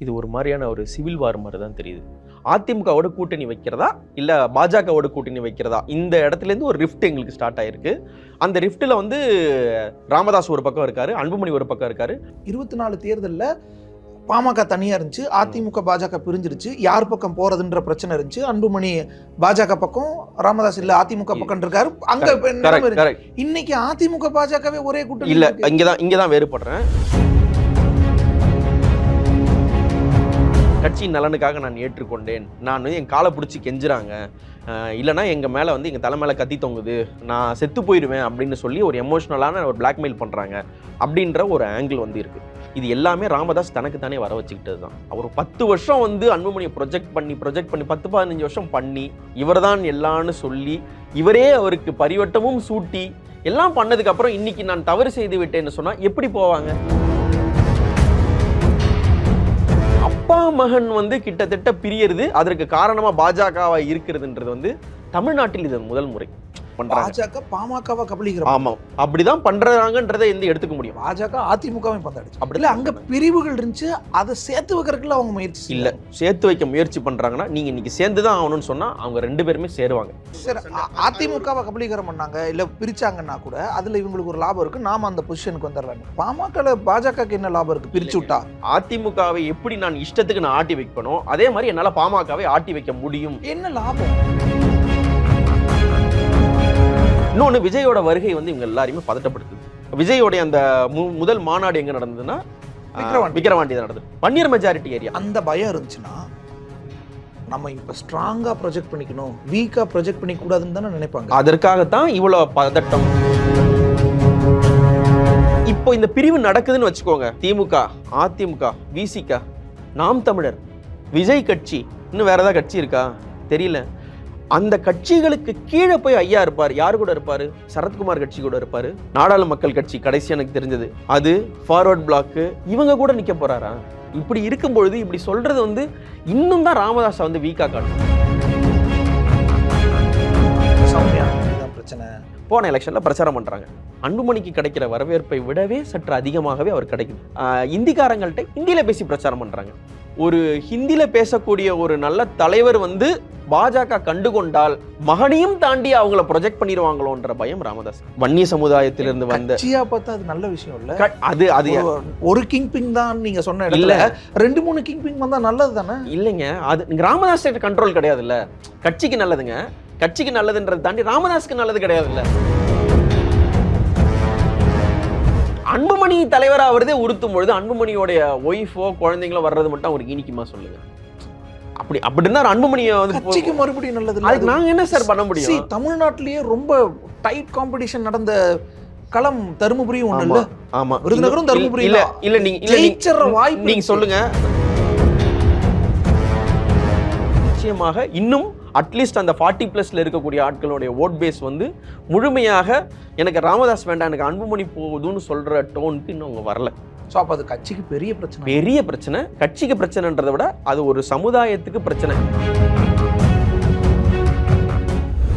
இது ஒரு மாதிரியான ஒரு சிவில் வார் மாதிரி தான் தெரியுது. அதிமுகவோட கூட்டணி வைக்கிறதா இல்லை பாஜகவோட கூட்டணி வைக்கிறதா, இந்த இடத்துலேருந்து ஒரு ரிஃப்ட் எங்களுக்கு ஸ்டார்ட் ஆயிருக்கு. அந்த ரிஃப்ட்டில் வந்து ராமதாஸ் ஒரு பக்கம் இருக்காரு, அன்புமணி ஒரு பக்கம் இருக்காரு. 24 தேர்தலில் பாமக தனியாக இருந்துச்சு, அதிமுக பாஜக பிரிஞ்சிருச்சு, யார் பக்கம் போறதுன்ற பிரச்சனை இருந்துச்சு. அன்புமணி பாஜக பக்கம், ராமதாஸ் இல்ல அதிமுக பக்கம் இருக்காரு. அங்க இன்னைக்கு அதிமுக பாஜகவே ஒரே கூட்டம் இல்ல. இங்கதான் வேறுபடுறேன். கட்சியின் நலனுக்காக நான் ஏற்றுக்கொண்டேன், நான் என் காலை பிடிச்சி கெஞ்சுறாங்க, இல்லைனா எங்கள் மேலே வந்து எங்கள் தலை மேலே கத்தி தொங்குது, நான் செத்து போயிடுவேன் அப்படின்னு சொல்லி ஒரு எமோஷ்னலான ஒரு பிளாக்மெயில் பண்ணுறாங்க அப்படின்ற ஒரு ஆங்கிள் வந்து இருக்குது. இது எல்லாமே ராமதாஸ் தனக்கு தானே வர வச்சுக்கிட்டது தான். அவர் 10 வருஷம் வந்து அன்புமணியை ப்ரொஜெக்ட் பண்ணி 10-15 வருஷம் பண்ணி இவர் தான் எல்லான்னு சொல்லி இவரே அவருக்கு பரிவட்டமும் சூட்டி எல்லாம் பண்ணதுக்கப்புறம் இன்னைக்கு நான் தவறு செய்து விட்டேன்னு சொன்னால் எப்படி போவாங்க? அப்பா மகன் வந்து கிட்டத்தட்ட பிரியறது, அதற்கு காரணமா பாஜகவா இருக்கிறதுன்றது வந்து தமிழ்நாட்டில் இது முதல் முறை பாஜக பாமகவா கபலீகரம். ஆமா, அப்படிதான் பண்றாங்கன்றதை எடுத்துக்க முடியும். பாஜக அதிமுகவை பந்தாடுச்சு. அப்படி இல்ல, அங்க பிரிவுகள் இருந்துச்சு, அதை சேர்த்து வைக்கிறதுக்குள்ள அவங்க முயற்சி இல்ல. சேர்த்து வைக்க முயற்சி பண்றாங்கன்னா நீங்க இன்னைக்கு சேர்ந்துதான் ஆகணும்னு சொன்னா அவங்க 2 பேருமே சேருவாங்க. சரி, அதிமுகவை கபலீகரம் பண்ணாங்க இல்ல பிரிச்சாங்கன்னா கூட அதுல இவங்களுக்கு ஒரு லாபம் இருக்கு, நாம அந்த பொசிஷனுக்கு வந்துடுறாங்க. பாமக பாஜகக்கு என்ன லாபம் இருக்கு பிரிச்சு விட்டா? அதிமுகவை எப்படி நான் இஷ்டத்துக்கு நான் ஆட்டி வைக்கணும், அதே மாதிரி என்னால பாமகவை ஆட்டி வைக்க முடியும். என்ன லாபம்? இன்னொன்று, விஜயோட வருகை வந்து இவங்க எல்லாரையுமே பதட்டப்படுத்துது. விஜயோடைய அந்த முதல் மாநாடு எங்க நடந்ததுன்னா விக்கிரவாண்டி தான் நடந்தது. பன்னீர் மெஜாரிட்டி ஏரியா. அந்த பயம் இருந்துச்சுன்னா நம்ம இப்ப ஸ்ட்ராங்கா ப்ரொஜெக்ட் பண்ணிக்கணும், வீக்கா ப்ரொஜெக்ட் பண்ணிக்க கூடாதுன்னு தானே நினைப்பாங்க. அதற்காகத்தான் இவ்வளவு பதட்டம். இப்போ இந்த பிரிவு நடக்குதுன்னு வச்சுக்கோங்க. திமுக, அதிமுக, விசிக, நாம் தமிழர், விஜய் கட்சி, இன்னும் வேற ஏதாவது கட்சி இருக்கா தெரியல. அந்த கட்சிகளுக்கு கீழே போய் ஐயா இருப்பார். யாரு கூட இருப்பாரு? சரத்குமார் கட்சி கூட இருப்பாரு. நாடாளு மக்கள் கட்சி கடைசி எனக்கு தெரிஞ்சது அது, ஃபார்வர்ட் பிளாக், இவங்க கூட நிக்க போறாரா? இப்படி இருக்கும் பொழுது இப்படி சொல்றது வந்து இன்னும் தான் ராமதாஸ் வந்து வீக்கா காட்டும். பிரச்சனை போன எலெக்ஷன்ல பிரச்சாரம் பண்றாங்க. அன்புமணிக்கு கிடைக்கிற வரவேற்பை விடவே சற்று அதிகமாகவே அவர் கிடைக்குது. இந்திக்காரங்கள்ட்ட ஹிந்தியில பேசி பிரச்சாரம் பண்றாங்க. ஒரு ஹிந்தியில பேசக்கூடிய ஒரு நல்ல தலைவர் வந்து பாஜக கண்டுகொண்டால் மகனையும் தாண்டி அவங்கள ப்ரொஜெக்ட் பண்ணிடுவாங்களோன்ற பயம் ராமதாஸ். வன்னிய சமுதாயத்திலிருந்து வந்த பார்த்தா அது நல்ல விஷயம் இல்ல. அது ஒரு கிங் பிங் தான் நீங்க சொன்ன இடத்துல 2-3 கிங் பிங் வந்தா நல்லது தானே? இல்லைங்க, அது ராமதாஸ் கண்ட்ரோல் கிடையாது இல்ல. கட்சிக்கு நல்லதுங்க, கட்சிக்கு நல்லதுன்றது தாண்டி ராமதாஸ்க்கு நல்லது கிடையாது இல்ல. அன்புமணி தலைவரா அவரதே உறுத்தும் பொழுது அன்புமணியோடைய ஒய்ஃபோ குழந்தைங்களோ வர்றது மட்டும் அவருக்கு இனிக்குமா சொல்லுங்க? அப்படின்னா அன்புமணியை வந்து கட்சிக்கு மறுபடியும் நல்லது. அதுக்கு நாங்க என்ன சார் பண்ண முடியும்? தமிழ்நாட்டிலேயே ரொம்ப டைட் காம்படிஷன் நடந்த களம் தருமபுரியும் ஒண்ணு இல்ல. ஆமா, விருதுநகரும் தருமபுரி இல்ல. இல்ல நீங்க சொல்லுங்க. நிச்சயமாக இன்னும் அட்லீஸ்ட் அந்த 40+ இருக்கக்கூடிய ஆட்களுடைய ஓட் பேஸ் வந்து முழுமையாக எனக்கு ராமதாஸ் வேண்டாம், எனக்கு அன்புமணி போகுதுன்னு சொல்ற டோனுக்கு இன்னும் அவங்க வரல. ஸோ அப்போ அது கட்சிக்கு பெரிய பிரச்சனை. கட்சிக்கு பிரச்சனைன்றதை விட அது ஒரு சமுதாயத்துக்கு பிரச்சனை.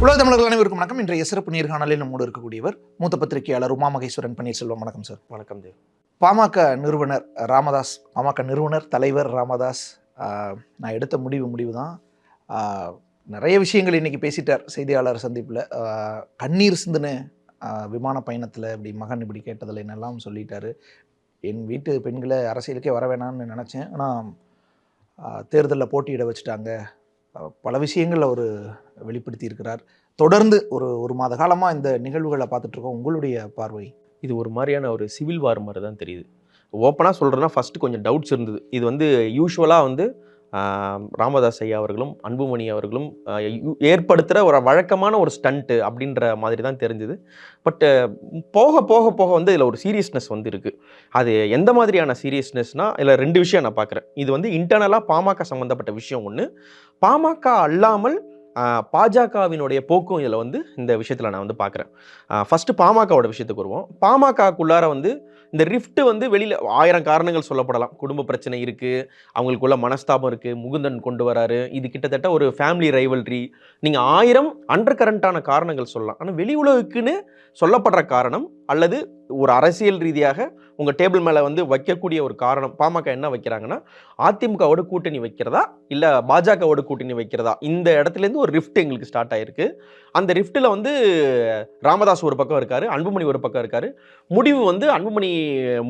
உலக தமிழர்கள் அனைவருக்கும் வணக்கம். இன்றைய சிறப்பு நேர்காணலில் நம்மோடு இருக்கக்கூடியவர் மூத்த பத்திரிகையாளர் உமா மகேஸ்வரன் பன்னீர்செல்வம். வணக்கம் சார். வணக்கம் தேவ். பாமக நிறுவனர் ராமதாஸ், பாமக நிறுவனர் தலைவர் ராமதாஸ், நான் எடுத்த முடிவு தான். நிறைய விஷயங்கள் இன்றைக்கி பேசிட்டார் செய்தியாளர் சந்திப்பில். கண்ணீர் சிந்துன விமான பயணத்தில் இப்படி மகன் இப்படி கேட்டதில் என்னெல்லாம் சொல்லிட்டாரு. என் வீட்டு பெண்களை அரசியலுக்கே வர வேணான்னு நினச்சேன், ஆனால் தேர்தலில் போட்டியிட வச்சுட்டாங்க. பல விஷயங்கள் அவர் வெளிப்படுத்தி இருக்கிறார். தொடர்ந்து ஒரு மாத காலமாக இந்த நிகழ்வுகளை பார்த்துட்ருக்கோம். உங்களுடைய பார்வை? இது ஒரு மாதிரியான ஒரு சிவில் வார் மாதிரி தான் தெரியுது. ஓப்பனாக சொல்கிறேன்னா ஃபஸ்ட்டு கொஞ்சம் டவுட்ஸ் இருந்தது. இது வந்து யூஸ்வலாக வந்து ராமதாஸ் ஐயா அவர்களும் அன்புமணி அவர்களும் ஏற்படுத்துகிற ஒரு வழக்கமான ஒரு ஸ்டண்ட்டு அப்படின்ற மாதிரி தான் தெரிஞ்சுது. பட்டு போக போக போக வந்து இதில் ஒரு சீரியஸ்னஸ் வந்து இருக்குது. அது எந்த மாதிரியான சீரியஸ்னஸ்னால் இதில் 2 விஷயம் நான் பார்க்குறேன். இது வந்து இன்டர்னலாக பாமக சம்மந்தப்பட்ட விஷயம் ஒன்று, பாமக அல்லாமல் பாஜகவினுடைய போக்கும் இதில் வந்து இந்த விஷயத்தில் நான் வந்து பார்க்குறேன். ஃபஸ்ட்டு பாமகவோட விஷயத்துக்கு வருவோம். பாமகக்குள்ளார வந்து இந்த ரிஃப்ட் வந்து வெளியில் 1000 காரணங்கள் சொல்லப்படலாம். குடும்ப பிரச்சனை இருக்குது, அவங்களுக்குள்ள மனஸ்தாபம் இருக்குது, முகுந்தன் கொண்டு வராரு, இது கிட்டத்தட்ட ஒரு ஃபேமிலி ரைவல்ரி, நீங்கள் 1000 அண்டர் கரண்ட்டான காரணங்கள் சொல்லலாம். ஆனால் வெளி உலகுக்குன்னு சொல்லப்படுற காரணம் அல்லது ஒரு அரசியல் ரீதியாக உங்க டேபிள் மேல வந்து வைக்கக்கூடிய ஒரு காரணம் பாமக என்ன வைக்கிறாங்கன்னா, அதிமுகவோட கூட்டணி வைக்கிறதா இல்ல பாஜகவோட கூட்டணி வைக்கிறதா, இந்த இடத்துல இருந்து ஒரு ரிஃப்ட் எங்களுக்கு ஸ்டார்ட் ஆயிருக்கு. அந்த ரிஃப்ட்ல வந்து ராமதாஸ் ஒரு பக்கம் இருக்காரு, அன்புமணி ஒரு பக்கம் இருக்காரு. முடிவு வந்து அன்புமணி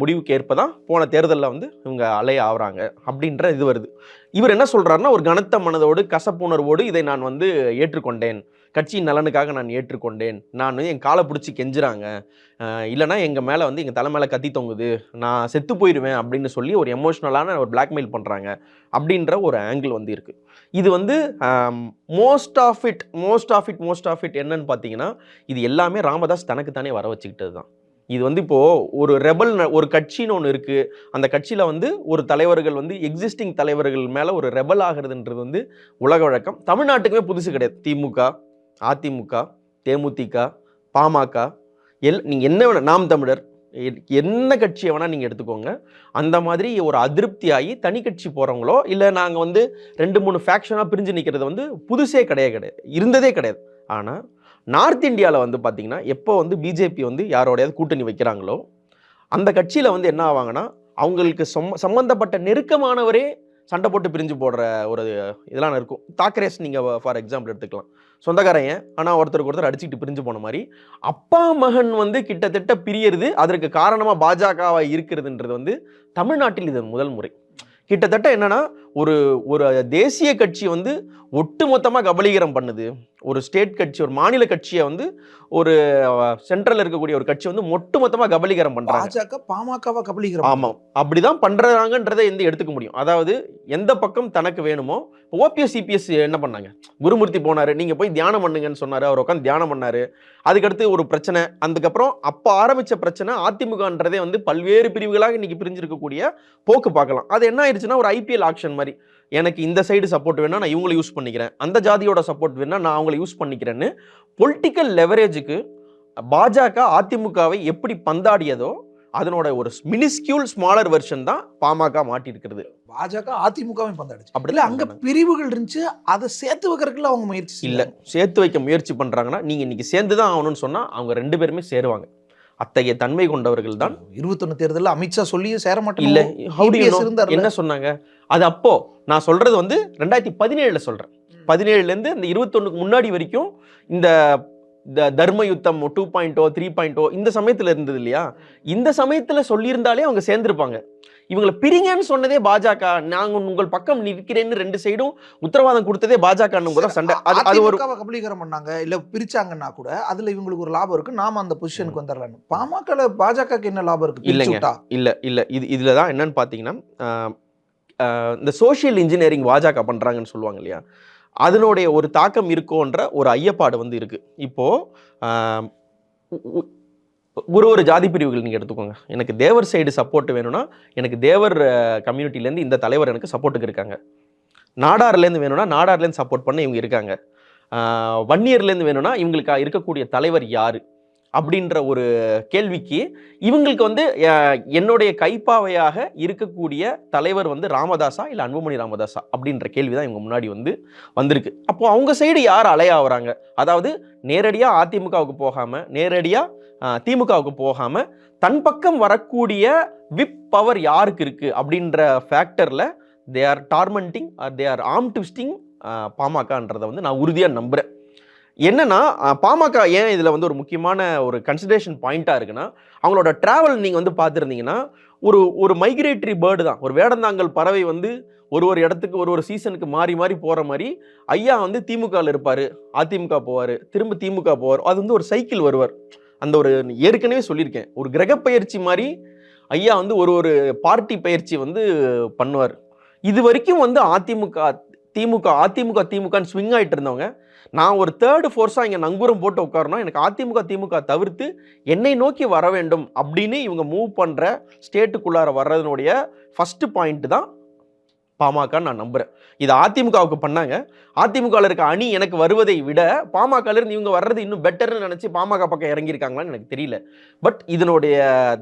முடிவுக்கு ஏற்ப தான் போன தேர்தலில் வந்து இவங்க அலைய ஆகுறாங்க அப்படின்ற இது வருது. இவர் என்ன சொல்றாருன்னா, ஒரு கனத்த மனதோடு கசப்புணர்வோடு இதை நான் வந்து ஏற்றுக்கொண்டேன், கட்சியின் நலனுக்காக நான் ஏற்றுக்கொண்டேன், நான் என் காலை பிடிச்சி கெஞ்சுறாங்க, இல்லைனா எங்கள் மேலே வந்து எங்கள் தலை மேலே கத்தி தொங்குது, நான் செத்து போயிடுவேன் அப்படின்னு சொல்லி ஒரு எமோஷ்னலான ஒரு பிளாக்மெயில் பண்ணுறாங்க அப்படின்ற ஒரு ஆங்கிள் வந்து இருக்குது. இது வந்து மோஸ்ட் ஆஃப் இட் என்னன்னு பார்த்தீங்கன்னா, இது எல்லாமே ராமதாஸ் தனக்கு தானே வர வச்சுக்கிட்டது தான். இது வந்து இப்போ ஒரு ரெபல் ஒரு கட்சின்னு ஒன்று இருக்கு, அந்த கட்சியில வந்து ஒரு தலைவர்கள் வந்து எக்ஸிஸ்டிங் தலைவர்கள் மேல ஒரு ரெபல் ஆகிறதுன்றது வந்து உலக வழக்கம். தமிழ்நாட்டுக்குமே புதுசு கிடையாது. திமுக, அதிமுக, தேமுதிக, பாமக, நீங்க என்ன வேணா, நாம் தமிழர், என்ன கட்சியை வேணா நீங்க எடுத்துக்கோங்க. அந்த மாதிரி ஒரு அதிருப்தியாகி தனி கட்சி போறவங்களோ இல்ல நாங்க வந்து 2-3 ஃபேக்ஷனா பிரிஞ்சு நிக்கிறது வந்து புதுசே கிடையாது, இருந்ததே கிடையாது. ஆனா நார்த் இந்தியாவில் வந்து பார்த்தீங்கன்னா, எப்போ வந்து பிஜேபி வந்து யாரோடையாவது கூட்டணி வைக்கிறாங்களோ, அந்த கட்சியில் வந்து என்ன ஆவாங்கன்னா, அவங்களுக்கு சம்பந்தப்பட்ட நெருக்கமானவரே சண்டை போட்டு பிரிஞ்சு போடுற ஒரு இதெல்லாம் இருக்கும். தாக்கரேஸ் நீங்கள் ஃபார் எக்ஸாம்பிள் எடுத்துக்கலாம். சொந்தக்காரங்க ஆனால் ஒருத்தருக்கு ஒருத்தர் அடிச்சுக்கிட்டு பிரிஞ்சு போன மாதிரி, அப்பா மகன் வந்து கிட்டத்தட்ட பிரியறது, அதற்கு காரணமாக பாஜகவாக இருக்கிறதுன்றது வந்து தமிழ்நாட்டில் இது முதல் முறை. கிட்டத்தட்ட என்னன்னா, ஒரு ஒரு தேசிய கட்சி வந்து ஒட்டுமொத்தமாக கபலீகரம் பண்ணுது. ஒரு ஸ்டேட் கட்சி, ஒரு மாநில கட்சியை வந்து ஒரு சென்ட்ரல் இருக்கக்கூடிய ஒரு கட்சி வந்து ஒட்டுமொத்தமாக கபலீகரம் பண்றாங்க. பாஜக பாமகவா கபலீகரம்? ஆமாம், அப்படிதான் பண்றாங்கன்றதை எடுத்துக்க முடியும். அதாவது எந்த பக்கம் தனக்கு வேணுமோ. ஓபிஎஸ் சிபிஎஸ் என்ன பண்ணாங்க, குருமூர்த்தி போனாரு, நீங்க போய் தியானம் பண்ணுங்கன்னு சொன்னாரு, அவர் உட்காந்து தியானம் பண்ணாரு. அதுக்கடுத்து ஒரு பிரச்சனை, அதுக்கப்புறம் அப்ப ஆரம்பிச்ச பிரச்சனை அதிமுகன்றதே வந்து பல்வேறு பிரிவுகளாக இன்னைக்கு பிரிஞ்சிருக்கக்கூடிய போக்கு பார்க்கலாம். அது என்ன ஆயிடுச்சுன்னா, ஒரு ஐபிஎல் ஆக்ஷன் மாதிரி, எனக்கு இந்த சைடு சப்போர்ட் வேணா நான் இவங்களை யூஸ் பண்ணிக்கிறேன், அந்த ஜாதியோட சப்போர்ட் வேணா நான் அவங்களை யூஸ் பண்ணிக்கிறேன்னு பொலிட்டிக்கல் லெவரேஜுக்கு பாஜக அதிமுகவை எப்படி பந்தாடியதோ அதனோட ஒரு மினிஸ்கியூல் ஸ்மாலர் வெர்ஷன் தான் பாமக மாட்டி இருக்கிறது. பாஜக அதிமுகவையும் பந்தாடிச்சு. அப்படி இல்லை, அங்க பிரிவுகள் இருந்துச்சு, அதை சேர்த்து வைக்கிறதுக்குள்ள அவங்க முயற்சி இல்லை. சேர்த்து வைக்க முயற்சி பண்றாங்கன்னா, நீங்க இன்னைக்கு சேர்ந்து தான் ஆகணும்னு சொன்னா அவங்க 2 பேருமே சேருவாங்க. அத்தகைய தன்மை கொண்டவர்கள் தான். 21 தேர்தலில் அமித்ஷா சொல்லியும் சேர மாட்டேன் இல்ல. என்ன சொன்னாங்க? அது அப்போ நான் சொல்றது வந்து 2017 சொல்றேன். 17ல இருந்து இந்த 21க்கு முன்னாடி வரைக்கும் இந்த தர்ம யுத்தம் 2.0 3.0 இந்த சமயத்துல இருந்தது இல்லையா? இந்த சமயத்துல சொல்லியிருந்தாலே அவங்க சேர்ந்திருப்பாங்க. இவங்களை பிரிங்கன்னு சொன்னதே பாஜக. நாங்க உங்கள் பக்கம் நிற்கிறேன்னு 2 சைடும் உத்தரவாதம் கொடுத்ததே பாஜக சண்டை. அது ஒரு கபலீகரம் பண்ணாங்க இல்ல பிரிச்சாங்கன்னா கூட அதுல இவங்களுக்கு ஒரு லாபம் இருக்கு, நாம அந்த பொசிஷனுக்கு வந்துடலாம். பாமக பாஜகக்கு என்ன லாபம் இருக்கு? இல்ல இதுலதான் என்னன்னு பாத்தீங்கன்னா, இந்த சோசியல் இன்ஜினியரிங் பாஜக பண்றாங்கன்னு சொல்லுவாங்க இல்லையா, அதனுடைய ஒரு தாக்கம் இருக்கோன்ற ஒரு ஐயப்பாடு வந்து இருக்கு. இப்போ ஒரு ஜாதி பிரிவுகள் நீங்கள் எடுத்துக்கோங்க. எனக்கு தேவர் சைடு சப்போர்ட் வேணும்னா, எனக்கு தேவர் கம்யூனிட்டிலேருந்து இந்த தலைவர் எனக்கு சப்போர்ட்டுக்கு இருக்காங்க. நாடார்லேருந்து வேணும்னா நாடார்லேருந்து சப்போர்ட் பண்ண இவங்க இருக்காங்க. வன்னியர்லேருந்து வேணும்னா இவங்களுக்கு இருக்கக்கூடிய தலைவர் யார் அப்படின்ற ஒரு கேள்விக்கு இவங்களுக்கு வந்து என்னுடைய கைப்பாவையாக இருக்கக்கூடிய தலைவர் வந்து ராமதாஸா இல்லை அன்புமணி ராமதாஸா அப்படின்ற கேள்வி தான் இவங்க முன்னாடி வந்து வந்திருக்கு. அப்போ அவங்க சைடு யார் அலையாகிறாங்க? அதாவது நேரடியாக அதிமுகவுக்கு போகாமல், நேரடியாக திமுகவுக்கு போகாமல், தன் பக்கம் வரக்கூடிய விப் பவர் யாருக்கு இருக்கு அப்படின்ற ஃபேக்டரில் they are tormenting or they are arm twisting பாமகன்றதை வந்து நான் உறுதியாக நம்புகிறேன். என்னன்னா, பாமக ஏன் இதில் வந்து ஒரு முக்கியமான ஒரு கன்சிடரேஷன் பாயிண்ட்டாக இருக்குன்னா, அவங்களோட ட்ராவல் நீங்கள் வந்து பார்த்துருந்தீங்கன்னா, ஒரு மைக்ரேட்டரி பேர்டு தான். ஒரு வேடந்தாங்கல் பறவை வந்து ஒரு இடத்துக்கு ஒரு சீசனுக்கு மாறி மாறி போகிற மாதிரி, ஐயா வந்து திமுகவில் இருப்பார், அதிமுக போவார், திரும்ப திமுக போவார். அது வந்து ஒரு சைக்கிள் வருவார். அந்த ஒரு ஏற்கனவே சொல்லியிருக்கேன், ஒரு கிரக பயிற்சி மாதிரி ஐயா வந்து ஒரு பார்ட்டி பயிற்சி வந்து பண்ணுவார். இது வரைக்கும் வந்து திமுகன்னு ஸ்விங் ஆகிட்டு இருந்தவங்க, நான் ஒரு தேர்டு ஃபோர்ஸாக இங்கே நங்கூரம் போட்டு உட்காரணும், எனக்கு திமுக தவிர்த்து என்னை நோக்கி வர வேண்டும் அப்படின்னு இவங்க மூவ் பண்ணுற ஸ்டேட்டுக்குள்ளார வர்றதுனுடைய ஃபஸ்ட்டு பாயிண்ட் தான் பாமகன்னு நான் நம்புகிறேன். இது அதிமுகவுக்கு பண்ணாங்க. அதிமுகவில் இருக்க அணி எனக்கு வருவதை விட பாமகலேருந்து இவங்க வர்றது இன்னும் பெட்டர்னு நினச்சி பாமக பக்கம் இறங்கியிருக்காங்களான்னு எனக்கு தெரியல. பட் இதனுடைய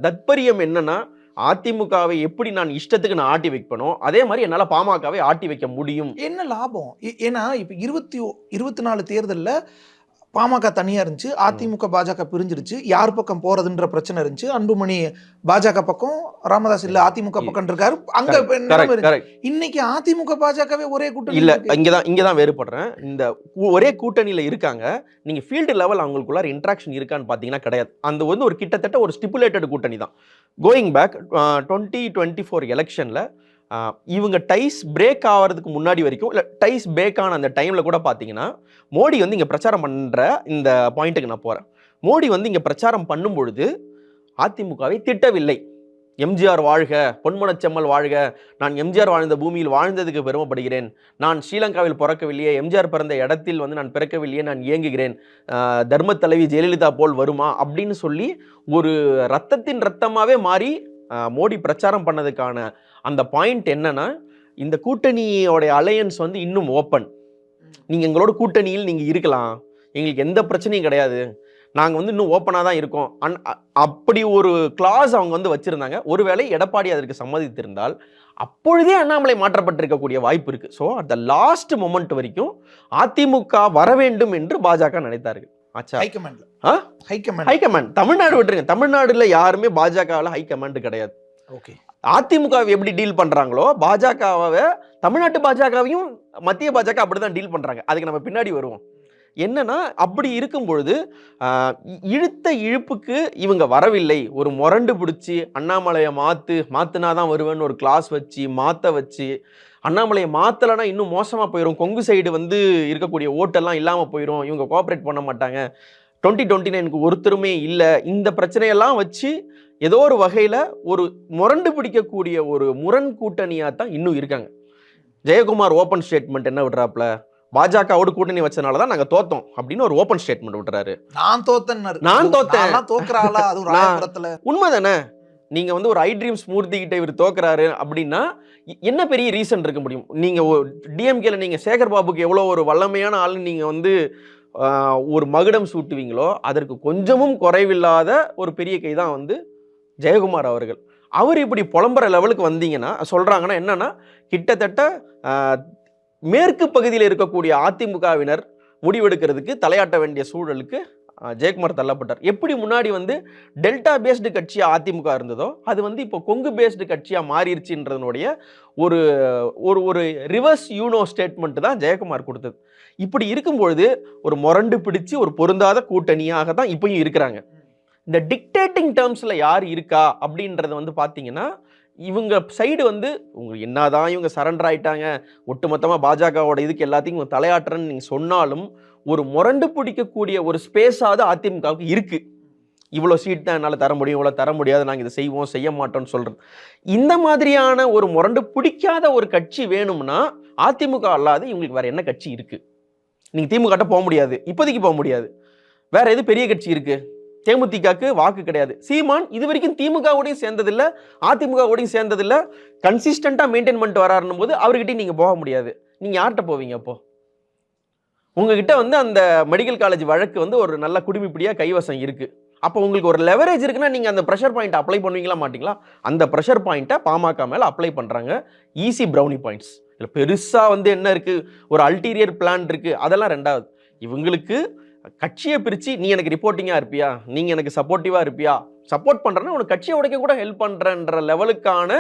தத்பரியம் என்னன்னா, அதிமுகவை எப்படி நான் இஷ்டத்துக்கு நான் ஆட்டி வைப்பனோ அதே மாதிரி என்னால் பாமகவை ஆட்டி வைக்க முடியும். என்ன லாபம்? ஏன்னா இப்போ 24 தேர்தலில் பாமக தனியா இருந்துச்சு, அதிமுக பாஜக பிரிஞ்சிருச்சு, யார் பக்கம் போறதுன்ற பிரச்சனை இருந்துச்சு. அன்புமணி பாஜக பக்கம், ராமதாஸ் இல்ல அதிமுக பக்கம் இருக்காரு. அங்க நிலைமை இருந்துச்சு. இன்னைக்கு அதிமுக பாஜகவே ஒரே கூட்டணி இல்ல. இங்கதான் வேறுபடுறேன். இந்த ஒரே கூட்டணியில இருக்காங்க. நீங்க ஃபீல்டு லெவல் அவங்களுக்குள்ள இன்டராக்ஷன் இருக்கான்னு பாத்தீங்கன்னா கிடையாது. அந்த வந்து ஒரு கிட்டத்தட்ட ஒரு ஸ்டிபுலேட்டட் கூட்டணி தான். கோயிங் பேக் 2024 எலெக்ஷன்ல இவங்க டைஸ் பிரேக் ஆகிறதுக்கு முன்னாடி வரைக்கும், இல்லை டைஸ் பிரேக் ஆன அந்த டைமில் கூட பார்த்தீங்கன்னா, மோடி வந்து இங்கே பிரச்சாரம் பண்ணுற இந்த பாயிண்ட்டுக்கு நான் போகிறேன். மோடி வந்து இங்கே பிரச்சாரம் பண்ணும் பொழுது அதிமுகவை திட்டவில்லை. எம்ஜிஆர் வாழ்க, பொன்மனச்செம்மல் வாழ்க, நான் எம்ஜிஆர் வாழ்ந்த பூமியில் வாழ்ந்ததுக்கு பெருமைப்படுகிறேன், நான் ஸ்ரீலங்காவில் பிறக்கவில்லையே, எம்ஜிஆர் பிறந்த இடத்தில் வந்து நான் பிறக்கவில்லையே, நான் இயங்குகிறேன், தர்ம தலைவி ஜெயலலிதா போல் வருமா அப்படின்னு சொல்லி ஒரு ரத்தத்தின் ரத்தமாகவே மாறி மோடி பிரச்சாரம் பண்ணதுக்கான அந்த பாயிண்ட் என்னன்னா, இந்த கூட்டணியோட அலையன்ஸ் வந்து இன்னும் ஓப்பன். நீங்கள் எங்களோட கூட்டணியில் நீங்கள் இருக்கலாம், எங்களுக்கு எந்த பிரச்சனையும் கிடையாது, நாங்கள் வந்து இன்னும் ஓப்பனாக தான் இருக்கோம். அப்படி ஒரு கிளாஸ் அவங்க வந்து வச்சுருந்தாங்க. ஒருவேளை எடப்பாடி அதற்கு சம்மதித்திருந்தால் அப்பொழுதே அண்ணாமலை மாற்றப்பட்டிருக்கக்கூடிய வாய்ப்பு இருக்கு. ஸோ அந்த லாஸ்ட் மொமெண்ட் வரைக்கும் அதிமுக வர வேண்டும் என்று பாஜக நினைத்தார்கள். ஹைகமாண்ட் தமிழ்நாடு விட்டுருங்க, தமிழ்நாடுல யாருமே பாஜகவில் ஹைகமாண்ட் கிடையாது. அதிமுகவை எப்படி டீல் பண்றாங்களோ பாஜகவை, தமிழ்நாட்டு பாஜகவையும் மத்திய பாஜக அப்படிதான் டீல் பண்றாங்க. அதுக்கு நம்ம பின்னாடி வருவோம். என்னன்னா, அப்படி இருக்கும் பொழுது இழுத்த இழுப்புக்கு இவங்க வரவில்லை. ஒரு முரண்டு பிடிச்சி அண்ணாமலையை மாத்துனாதான் வருவேன்னு ஒரு கிளாஸ் வச்சு மாத்த வச்சு, அண்ணாமலையை மாத்தலைன்னா இன்னும் மோசமாக போயிடும், கொங்கு சைடு வந்து இருக்கக்கூடிய ஓட்டெல்லாம் இல்லாமல் போயிடும், இவங்க கோஆப்ரேட் பண்ண மாட்டாங்க, 2029க்கு ஒருத்தருமே இல்லை, இந்த பிரச்சனையெல்லாம் வச்சு ஏதோ ஒரு வகையில் ஒரு முரண்டு பிடிக்கக்கூடிய ஒரு முரண் கூட்டணியாக தான் இன்னும் இருக்காங்க. ஜெயக்குமார் ஓப்பன் ஸ்டேட்மெண்ட் என்ன விடுறாப்புல, பாஜகவோட கூட்டணி வச்சனால தான் நாங்கள் தோத்தோம் அப்படின்னு ஒரு ஓப்பன் ஸ்டேட்மெண்ட் விட்டுறாரு. நான் தோத்தேன். உண்மைதானே? நீங்க வந்து ஒரு ஐ ட்ரீம்ஸ் மூர்த்தி கிட்ட இவர் தோக்குறாரு அப்படின்னா என்ன பெரிய ரீசன் இருக்க முடியும்? நீங்க டிஎம்கேல நீங்க சேகர் பாபுக்கு எவ்வளோ ஒரு வல்லமையான ஆள் நீங்க வந்து ஒரு மகுடம் சூட்டுவீங்களோ அதற்கு கொஞ்சமும் குறைவில்லாத ஒரு பெரிய கை தான் வந்து ஜெயக்குமார் அவர்கள். அவர் இப்படி புலம்புற லெவலுக்கு வந்தீங்கன்னா சொல்றாங்கன்னா என்னன்னா, கிட்டத்தட்ட மேற்கு பகுதியில் இருக்கக்கூடிய அதிமுகவினர் முடிவெடுக்கிறதுக்கு தலையாட்ட வேண்டிய சூழலுக்கு ஜெயக்குமார் தள்ளப்பட்டார். எப்படி முன்னாடி வந்து டெல்டா பேஸ்டு கட்சியா அதிமுக இருந்ததோ அது வந்து இப்போ கொங்கு பேஸ்டு கட்சியா மாறிடுச்சுன்றதனுடைய ஒரு ஒரு ஒரு ரிவர்ஸ் யூனோ ஸ்டேட்மெண்ட் தான் ஜெயக்குமார் கொடுத்தது. இப்படி இருக்கும்பொழுது ஒரு முரண்டு பிடிச்சு ஒரு பொருந்தாத கூட்டணியாக தான் இப்பயும் இருக்கிறாங்க. இந்த டிக்டேட்டிங் டேர்ம்ஸ்ல யார் இருக்கா அப்படின்றத வந்து பார்த்தீங்கன்னா, இவங்க சைடு வந்து உங்களுக்கு என்னதான் இவங்க சரண்டர் ஆயிட்டாங்க, ஒட்டுமொத்தமாக பாஜகவோட இதுக்கு எல்லாத்தையும் தலையாட்டுறன்னு நீங்கள் சொன்னாலும் ஒரு முரண்டு பிடிக்கக்கூடிய ஒரு ஸ்பேஸாவது அதிமுகவுக்கு இருக்கு. இவ்வளோ சீட் தான் என்னால் தர முடியும், இவ்வளோ தர முடியாது, நாங்கள் இதை செய்வோம் செய்ய மாட்டோம்னு சொல்றது. இந்த மாதிரியான ஒரு முரண்டு பிடிக்காத ஒரு கட்சி வேணும்னா அதிமுக அல்லாது இவங்களுக்கு வேற என்ன கட்சி இருக்கு? நீங்க திமுக போக முடியாது, இப்போதைக்கு போக முடியாது. வேற எது பெரிய கட்சி இருக்கு? தேமுதிகக்கு வாக்கு கிடையாது. சீமான் இது வரைக்கும் திமுகவோடையும் சேர்ந்ததில்லை, அதிமுகவோடையும் சேர்ந்ததில்லை, கன்சிஸ்டண்டா மெயின்டைன் பண்ணிட்டு வராருன்னும் போது அவர்கிட்ட நீங்க போக முடியாது. நீங்க யார்கிட்ட போவீங்க? அப்போ உங்ககிட்ட வந்து அந்த மெடிக்கல் காலேஜ் வழக்கு வந்து ஒரு நல்ல குடிமைப்பிடியா கைவசம் இருக்கு. அப்போ உங்களுக்கு ஒரு லெவரேஜ் இருக்குன்னா நீங்க அந்த ப்ரெஷர் பாயிண்ட் அப்ளை பண்ணுவீங்களா மாட்டீங்களா? அந்த ப்ரெஷர் பாயிண்ட்டை பாமக மேல அப்ளை பண்றாங்க. Easy brownie points. இல்லை பெருசா வந்து என்ன இருக்கு, ஒரு அல்டீரியர் பிளான் இருக்கு, அதெல்லாம் ரெண்டாவது. இவங்களுக்கு கட்சியை பிரிச்சு நீ எனக்கு ரிப்போர்ட்டிங்கா இருப்பியா, நீங்க எனக்கு சப்போர்ட்டிவா இருப்பியா, சப்போர்ட் பண்றேன்னா உனக்கு கட்சியை உடைக்க கூட ஹெல்ப் பண்றன்ற லெவலுக்கான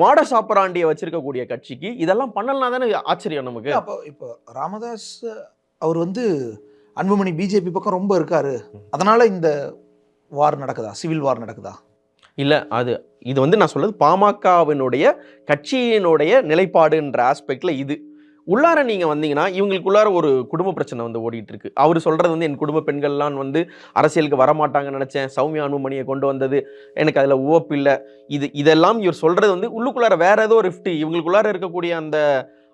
மாடஸ் ஆப்பராண்டியை வச்சிருக்கக்கூடிய கட்சிக்கு இதெல்லாம் பண்ணலனா தானே ஆச்சரியம் நமக்கு. அப்போ இப்போ ராமதாஸ் அவர் வந்து அன்புமணி பிஜேபி பக்கம் ரொம்ப இருக்காரு, அதனால இந்த வார் நடக்குதா, சிவில் வார் நடக்குதா? இல்லை, இது வந்து நான் சொல்றது பாமகவினுடைய கட்சியினுடைய நிலைப்பாடுன்ற ஆஸ்பெக்ட்ல இது. உள்ளார நீங்க வந்தீங்கன்னா இவங்களுக்குள்ளார ஒரு குடும்ப பிரச்சனை வந்து ஓடிட்டு இருக்கு. அவர் சொல்றது வந்து என் குடும்ப பெண்கள்லாம் வந்து அரசியலுக்கு வரமாட்டாங்கன்னு நினைச்சேன், சௌமியா அன்புமணியை கொண்டு வந்தது எனக்கு அதுல உவப்பு இல்லை, இதெல்லாம் இவர் சொல்றது வந்து உள்ளுக்குள்ளார வேற ஏதோ ரிஃப்ட். இவங்களுக்குள்ளார இருக்கக்கூடிய அந்த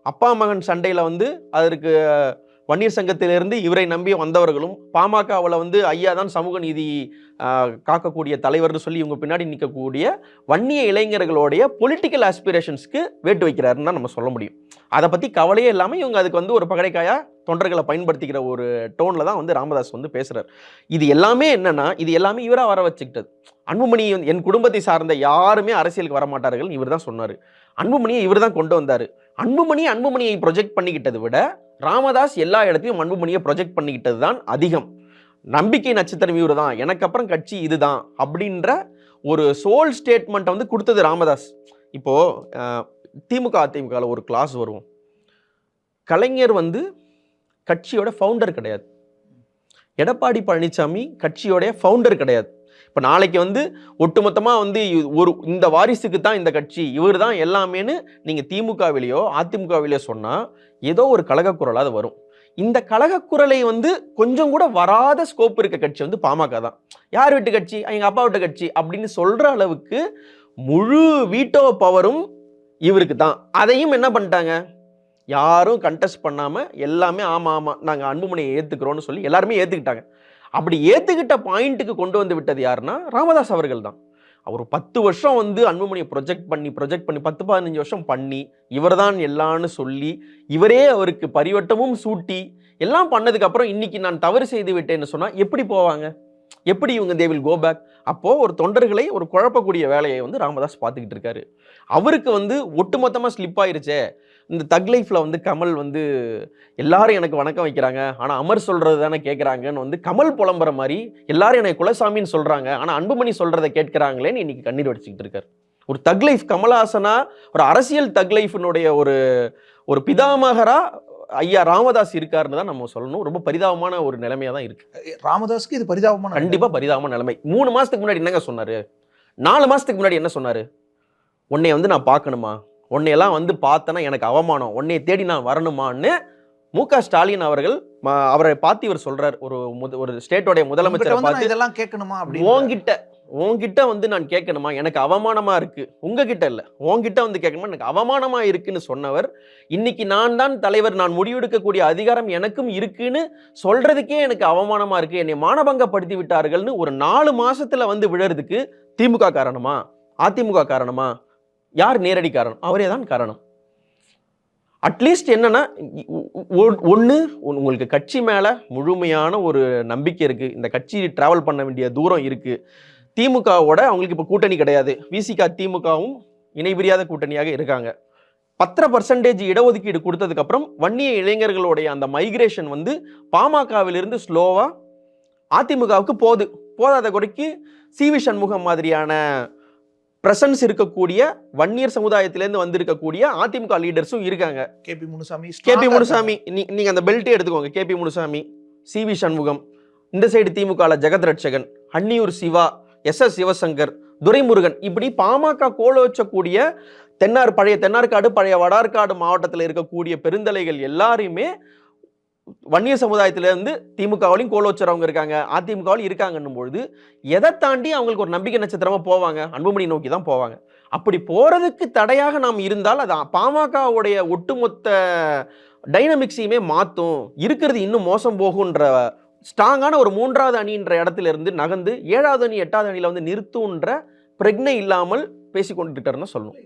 அப்பா மகன் சண்டையில வந்து அதற்கு வன்னியர் சங்கத்திலிருந்து இவரை நம்பி வந்தவர்களும் பாமகவில் வந்து ஐயா தான் சமூக நீதி காக்கக்கூடிய தலைவர்னு சொல்லி இவங்க பின்னாடி நிற்கக்கூடிய வன்னிய இளைஞர்களுடைய பொலிட்டிக்கல் ஆஸ்பிரேஷன்ஸ்க்கு வேட்டு வைக்கிறாருன்னு தான் நம்ம சொல்ல முடியும். அதை பற்றி கவலையே இல்லாமல் இவங்க அதுக்கு வந்து ஒரு பகடைக்காயா தொண்டர்களை பயன்படுத்திக்கிற ஒரு டோனில் தான் வந்து ராமதாஸ் வந்து பேசுகிறார். இது எல்லாமே என்னன்னா, இது எல்லாமே இவராக வர வச்சுக்கிட்டது. அன்புமணி என் குடும்பத்தை சார்ந்த யாருமே அரசியலுக்கு வரமாட்டார்கள் இவர் தான் சொன்னார். அன்புமணியை இவர் தான் கொண்டு வந்தார். அன்புமணியை ப்ரொஜெக்ட் பண்ணிக்கிட்டதை விட ராமதாஸ் எல்லா இடத்தையும் அன்புமணியை ப்ரொஜெக்ட் பண்ணிக்கிட்டது தான் அதிகம். நம்பிக்கை நட்சத்திரம் இவரு தான், எனக்கு அப்புறம் கட்சி இதுதான் அப்படின்ற ஒரு சோல் ஸ்டேட்மெண்ட் வந்து கொடுத்தது ராமதாஸ். இப்போ திமுக அதிமுகவில் ஒரு கிளாஸ் வரும், கலைஞர் வந்து கட்சியோட ஃபவுண்டர் கிடையாது, எடப்பாடி பழனிசாமி கட்சியோடைய ஃபவுண்டர் கிடையாது. இப்போ நாளைக்கு வந்து ஒட்டுமொத்தமாக வந்து இந்த வாரிசுக்கு தான் இந்த கட்சி, இவர் தான் எல்லாமேன்னு நீங்கள் திமுகவிலேயோ அதிமுகவிலேயோ சொன்னால் ஏதோ ஒரு கழகக்குரலாக அது வரும். இந்த கழகக்குரலை வந்து கொஞ்சம் கூட வராத ஸ்கோப் இருக்க கட்சி வந்து பாமக தான். யார் வீட்டு கட்சி, எங்கள் அப்பா வீட்டு கட்சி அப்படின்னு சொல்கிற அளவுக்கு முழு வீட்டோ பவரும் இவருக்கு தான். அதையும் என்ன பண்ணிட்டாங்க, யாரும் கண்டெஸ்ட் பண்ணாமல் எல்லாமே ஆமாம் நாங்கள் அன்புமணியை ஏற்றுக்கிறோன்னு சொல்லி எல்லாருமே ஏற்றுக்கிட்டாங்க. அப்படி ஏற்றுக்கிட்ட பாயிண்ட்டுக்கு கொண்டு வந்து விட்டது யாருன்னா ராமதாஸ் அவர்கள் தான். அவர் 10 வருஷம் வந்து அன்புமணியை ப்ரொஜெக்ட் பண்ணி 10-15 வருஷம் பண்ணி இவர் தான் எல்லான்னு சொல்லி இவரே அவருக்கு பரிவட்டமும் சூட்டி எல்லாம் பண்ணதுக்கப்புறம் இன்னைக்கு நான் தவறு செய்து விட்டேன்னு சொன்னால் எப்படி போவாங்க, எப்படி இவங்க தே வில் கோ பேக்? அப்போது ஒரு தொண்டர்களை ஒரு குழப்பக்கூடிய வேலையை வந்து ராமதாஸ் பார்த்துக்கிட்டு இருக்காரு. அவருக்கு வந்து ஒட்டுமொத்தமாக ஸ்லிப் ஆயிருச்சே. இந்த தக் லைஃப்பில் வந்து கமல் வந்து எல்லாரும் எனக்கு வணக்கம் வைக்கிறாங்க, ஆனால் அமர் சொல்கிறது தானே கேட்குறாங்கன்னு வந்து கமல் புலம்புற மாதிரி எல்லாரும் எனக்கு குலசாமின்னு சொல்கிறாங்க, ஆனால் அன்புமணி சொல்கிறத கேட்குறாங்களேன்னு இன்னைக்கு கண்ணீர் வடிச்சுக்கிட்டு இருக்காரு. ஒரு தக் லைஃப் கமல்ஹாசனா, ஒரு அரசியல் தக் லைஃபினுடைய ஒரு பிதாமகரா ஐயா ராமதாஸ் இருக்காருன்னு தான் நம்ம சொல்லணும். ரொம்ப பரிதாபமான ஒரு நிலைமையா தான் இருக்கு. ராமதாஸ்க்கு இது பரிதாபமான, கண்டிப்பா பரிதாபமான நிலைமை. 3 மாசத்துக்கு முன்னாடி என்னங்க சொன்னாரு, 4 மாசத்துக்கு முன்னாடி என்ன சொன்னாரு, உன்னை வந்து நான் பார்க்கணுமா, உன்னையெல்லாம் வந்து பார்த்தனா எனக்கு அவமானம், உன்னைய தேடி நான் வரணுமான்னு மு.க. ஸ்டாலின் அவர்கள் அவரை பார்த்து இவர் சொல்றார். ஒரு ஸ்டேட்டோடைய முதலமைச்சரை பார்த்து இதெல்லாம் கேட்கணுமா, உன்கிட்ட வந்து நான் கேட்கணுமா, எனக்கு அவமானமா இருக்கு, உங்ககிட்ட இல்ல உன்கிட்ட வந்து கேட்கணுமா, எனக்கு அவமானமா இருக்குன்னு சொன்னவர் இன்னைக்கு நான் தான் தலைவர், நான் முடிவெடுக்கக்கூடிய அதிகாரம் எனக்கும் இருக்குன்னு சொல்றதுக்கே எனக்கு அவமானமா இருக்கு, என்னை மானபங்கப்படுத்தி விட்டார்கள்னு ஒரு 4 மாசத்துல வந்து விழறதுக்கு திமுக காரணமா, அதிமுக காரணமா, யார் நேரடி காரணம்? அவரே தான் காரணம். அட்லீஸ்ட் என்னன்னா, ஒன்று உங்களுக்கு கட்சி மேல முழுமையான ஒரு நம்பிக்கை இருக்கு, இந்த கட்சி டிராவல் பண்ண வேண்டிய தூரம் இருக்கு, திமுகவோட அவங்களுக்கு இப்போ கூட்டணி கிடையாது, விசிக திமுகவும் இணைபிரியாத கூட்டணியாக இருக்காங்க. 10% இடஒதுக்கீடு கொடுத்ததுக்கு அப்புறம் வன்னிய இளைஞர்களுடைய அந்த மைக்ரேஷன் வந்து பாமகவிலிருந்து ஸ்லோவா அதிமுகவுக்கு போதாத குறைக்கு சி.வி. சண்முகம் மாதிரியான பிரசன்ஸ் இருக்கக்கூடிய வன்னியர் சமுதாயத்திலேருந்து வந்திருக்கக்கூடிய அதிமுக லீடர்ஸும் இருக்காங்க. கேபி முனுசாமி நீங்க அந்த பெல்ட்டே எடுத்துக்கோங்க. KP Munusamy, CV. சண்முகம், இந்த சைடு திமுக ஜெகத் ரட்சகன், அன்னியூர் சிவா, எஸ்.எஸ். சிவசங்கர், துரைமுருகன், இப்படி பாமக கோலோச்சக்கூடிய பழைய தென்னார்காடு, பழைய வடார்காடு மாவட்டத்தில் இருக்கக்கூடிய பெருந்தலைகள் எல்லாரையுமே வன்னியர் சமுதாயத்திலிருந்து திமுகவிலையும் கோலோச்சரவங்க இருக்காங்க, அதிமுகவிலும் இருக்காங்கன்னும் பொழுது எதை தாண்டி அவங்களுக்கு ஒரு நம்பிக்கை நட்சத்திரமா போவாங்க, அன்புமணி நோக்கி தான் போவாங்க. அப்படி போறதுக்கு தடையாக நாம் இருந்தால் அது பாமகவுடைய ஒட்டுமொத்த டைனமிக்ஸையுமே மாற்றும், இருக்கிறது இன்னும் மோசம் போகுன்ற ஸ்ட்ராங்கான ஒரு 3வது அணின்ற இடத்துல இருந்து நகர்ந்து 7வது அணி 8வது அணியில் வந்து நிறுத்துன்ற பிரக்னை இல்லாமல் பேசிக்கொண்டுட்டாருன்னு சொல்லணும்.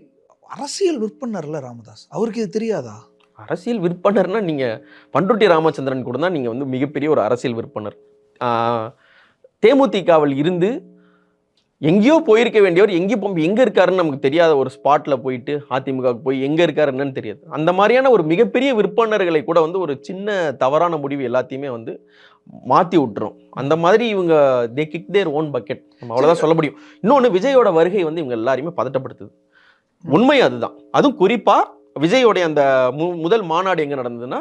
அரசியல் விற்பனர்ல ராமதாஸ், அவருக்கு இது தெரியாதா? அரசியல் விற்பனர்னா நீங்க பண்ருட்டி ராமச்சந்திரன் கூட தான் நீங்க வந்து மிகப்பெரிய ஒரு அரசியல் விற்பனர். தேமுதிகவில் இருந்து எங்கேயோ போயிருக்க வேண்டியவர் எங்க இருக்காருன்னு நமக்கு தெரியாத ஒரு ஸ்பாட்ல போயிட்டு அதிமுகவுக்கு போய் எங்க இருக்காருன்னு தெரியாது. அந்த மாதிரியான ஒரு மிகப்பெரிய விற்பனர்களை கூட வந்து ஒரு சின்ன தவறான முடிவு எல்லாத்தையுமே வந்து மாற்றி விட்டுரும். அந்த மாதிரி இவங்க தே கிக் தேர் ஓன் பக்கெட், நம்ம அவ்வளோதான் சொல்ல முடியும். இன்னொன்று, விஜயோட வருகை வந்து இவங்க எல்லாரையுமே பதட்டப்படுத்துது. உண்மை அதுதான். அதுவும் குறிப்பாக விஜயோடைய அந்த முதல் மாநாடு எங்கே நடந்ததுன்னா